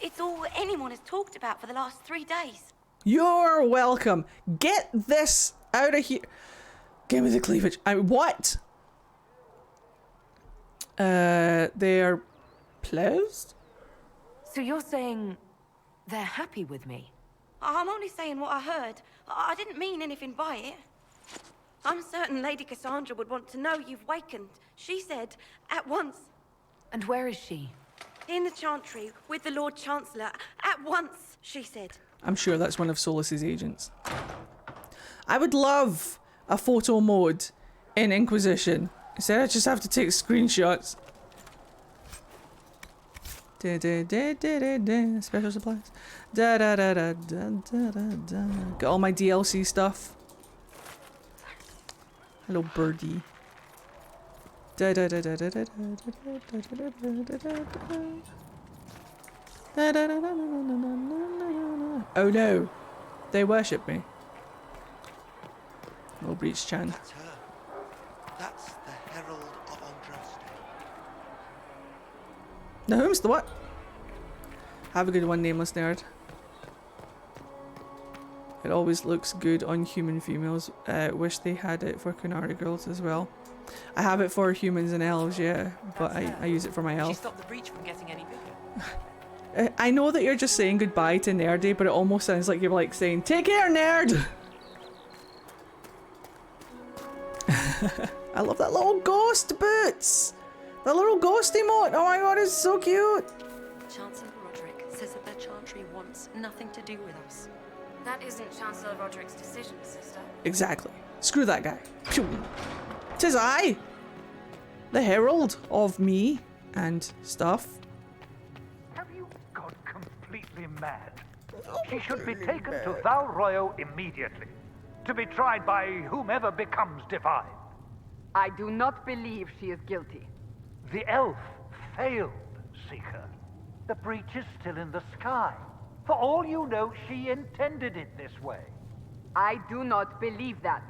It's all anyone has talked about for the last 3 days. You're welcome. Get this out of here. Give me the cleavage. What? They're pleased? So you're saying they're happy with me? I'm only saying what I heard. I didn't mean anything by it. I'm certain Lady Cassandra would want to know you've wakened. She said, at once. And where is she? In the Chantry, with the Lord Chancellor. At once, she said. I'm sure that's one of Solus's agents. I would love a photo mode in Inquisition. Instead I just have to take screenshots. Special supplies. Got all my DLC stuff. Hello, birdie. Oh no, they worship me. No breach, Chan. That's her. That's the Herald of Andraste. The whom's the what? Have a good one, nameless nerd. It always looks good on human females. Wish they had it for Kunari girls as well. I have it for humans and elves, yeah, but I use it for my elf. She stopped the breach from getting any bigger. I know that you're just saying goodbye to Nerdy, but it almost sounds like you're like saying, "Take care, nerd!" I love that little ghost boots! That little ghost emote! Oh my god, it's so cute! Chancellor Roderick says that the Chantry wants nothing to do with us. That isn't Chancellor Roderick's decision, sister. Exactly. Screw that guy. Pew. 'Tis I! The herald of me and stuff. Have you gone completely mad? She should be taken to Val Royo immediately, to be tried by whomever becomes divine. I do not believe she is guilty. The elf failed, Seeker. The breach is still in the sky. For all you know, she intended it this way. I do not believe that.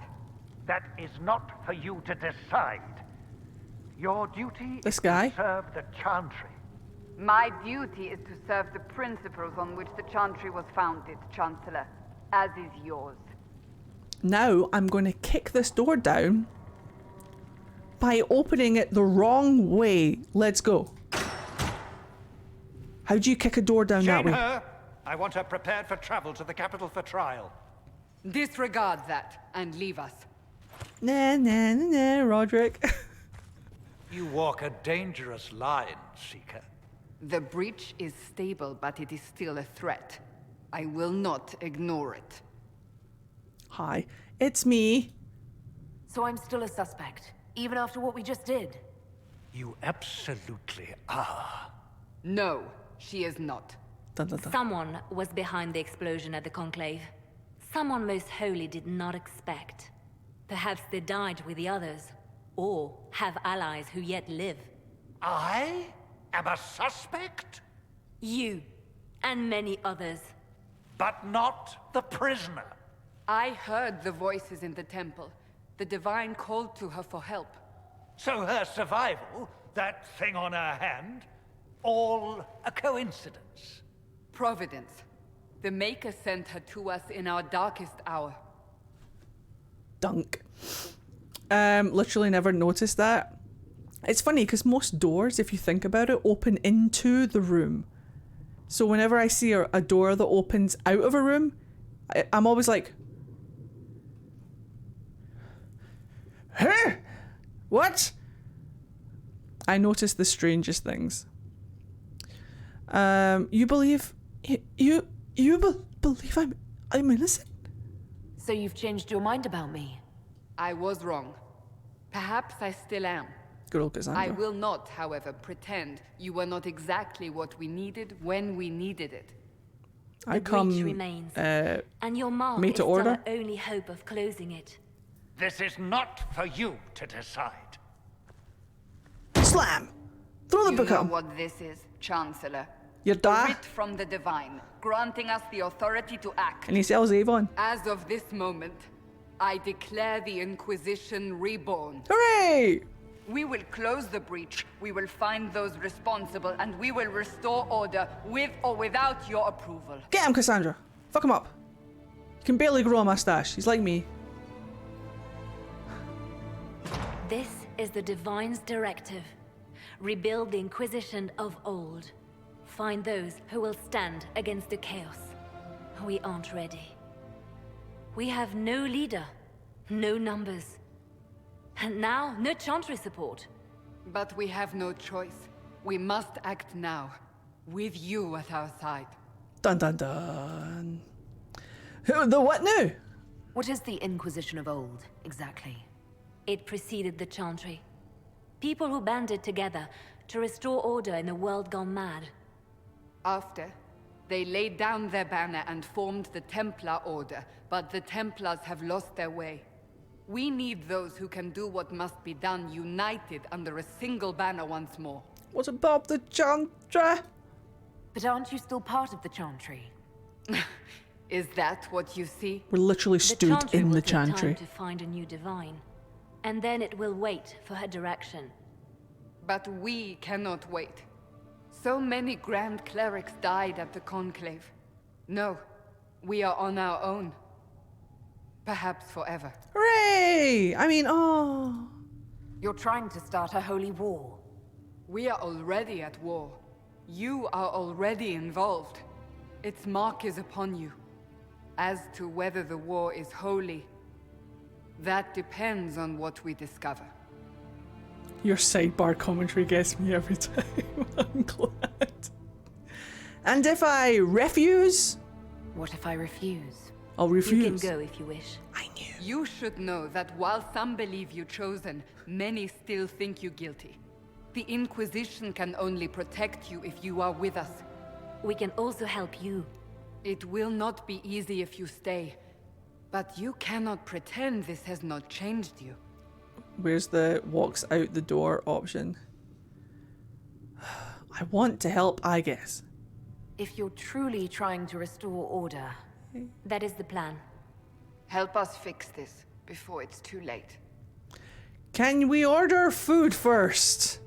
That is not for you to decide. Your duty This is guy? to serve the Chantry. My duty is to serve the principles on which the Chantry was founded, Chancellor, as is yours. Now I'm going to kick this door down by opening it the wrong way. Let's go. How do you kick a door down that Shame way? her! I want her prepared for travel to the capital for trial. Disregard that and leave us. Nah, nah, nah, nah, Roderick. You walk a dangerous line, Seeker. The breach is stable, but it is still a threat. I will not ignore it. Hi, it's me. So I'm still a suspect, even after what we just did? You absolutely are. No, she is not. Dun, dun, dun. Someone was behind the explosion at the Conclave. Someone most holy did not expect. Perhaps they died with the others, or have allies who yet live. I am a suspect? You, and many others. But not the prisoner. I heard the voices in the temple. The Divine called to her for help. So her survival, that thing on her hand, all a coincidence? Providence. The Maker sent her to us in our darkest hour. Dunk. Literally never noticed that. It's funny because most doors, if you think about it, open into the room. So whenever I see a door that opens out of a room, I'm always like, huh? What? I notice the strangest things. You believe believe I'm innocent? So you've changed your mind about me? I was wrong. Perhaps I still am. Good old Cassandra. I will not, however, pretend you were not exactly what we needed when we needed it. I The come breach remains, and your mark made is to still order. our only hope of closing it. This is not for you to decide. Slam! Throw the You book know at him. what this is, Chancellor. Your A da. writ from the Divine, granting us the authority to act. And he sells Avon. As of this moment, I declare the Inquisition reborn. Hooray! We will close the breach, we will find those responsible, and we will restore order with or without your approval. Get him, Cassandra. Fuck him up. He can barely grow a mustache. He's like me. This is the Divine's directive. Rebuild the Inquisition of old. Find those who will stand against the chaos. We aren't ready. We have no leader, no numbers. And now, no Chantry support. But we have no choice. We must act now, with you at our side. Dun dun dun. The what now? What is the Inquisition of old, exactly? It preceded the Chantry. People who banded together to restore order in a world gone mad. After, they laid down their banner and formed the Templar Order, but the Templars have lost their way. We need those who can do what must be done, united under a single banner once more. What's about the Chantry? But aren't you still part of the Chantry? Is that what you see? We're literally stood Chantry in will the take time Chantry. to find a new Divine. And then it will wait for her direction. But we cannot wait. So many Grand Clerics died at the Conclave. No, we are on our own. Perhaps forever. Hooray! I mean, oh. You're trying to start a holy war. We are already at war. You are already involved. Its mark is upon you. As to whether the war is holy, that depends on what we discover. Your sidebar commentary gets me every time. I'm glad. And if I refuse? What if I refuse? I'll refuse. You can go if you wish. I knew. You should know that while some believe you chosen, many still think you guilty. The Inquisition can only protect you if you are with us. We can also help you. It will not be easy if you stay. But you cannot pretend this has not changed you. Where's the walks out the door option? I want to help, I guess. If you're truly trying to restore order... That is the plan. Help us fix this before it's too late. Can we order food first?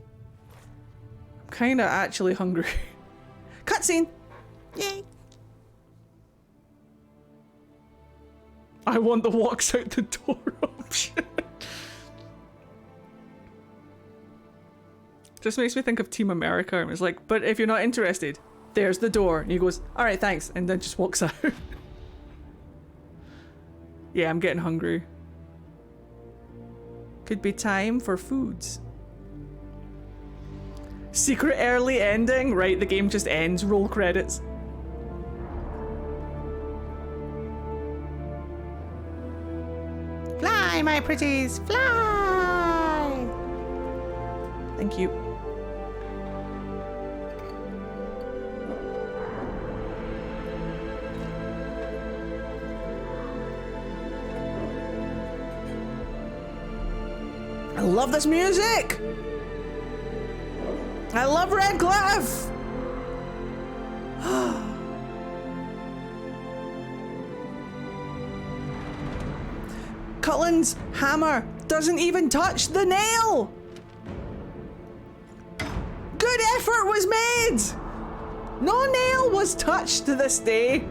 I'm kinda actually hungry. Cutscene! Yay! I want the walks out the door option. Just makes me think of Team America. It was like, but if you're not interested, there's the door. And he goes, alright, thanks. And then just walks out. Yeah, I'm getting hungry. Could be time for foods. Secret early ending? Right, the game just ends. Roll credits. Fly, my pretties, fly! Thank you. I love this music! I love Redcliffe! Cullen's hammer doesn't even touch the nail! Good effort was made! No nail was touched to this day.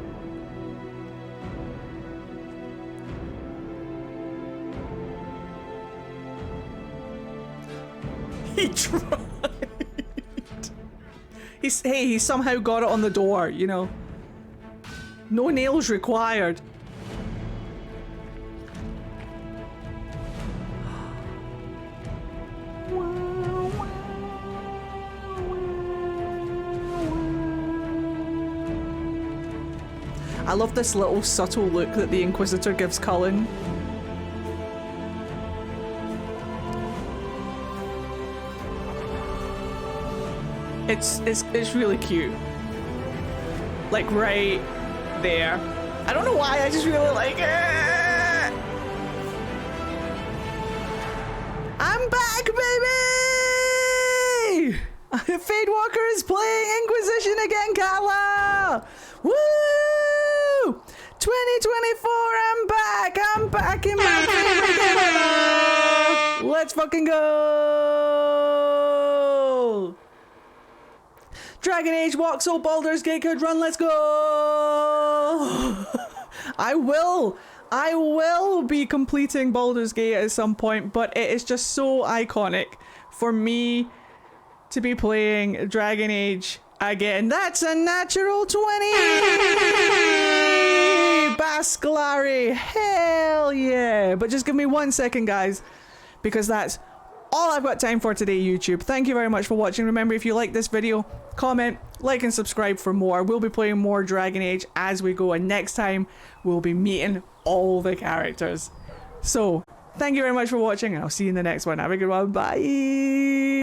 He tried. He somehow got it on the door, you know. No nails required. I love this little subtle look that the Inquisitor gives Cullen. It's really cute. Like right there. I don't know why, I just really like it. I'm back, baby! Fadewalker is playing Inquisition again, Kala! Woo! 2024, I'm back in my favorite game ever! Let's fucking go! Dragon Age, walk so Baldur's Gate could run, let's go! I will be completing Baldur's Gate at some point, but it is just so iconic for me to be playing Dragon Age again. That's a natural 20! Bascalari, hell yeah! But just give me 1 second, guys, because that's all I've got time for today, YouTube. Thank you very much for watching. Remember, if you like this video, comment, like, and subscribe for more. We'll be playing more Dragon Age as we go, and next time we'll be meeting all the characters. So, thank you very much for watching, and I'll see you in the next one. Have a good one. Bye!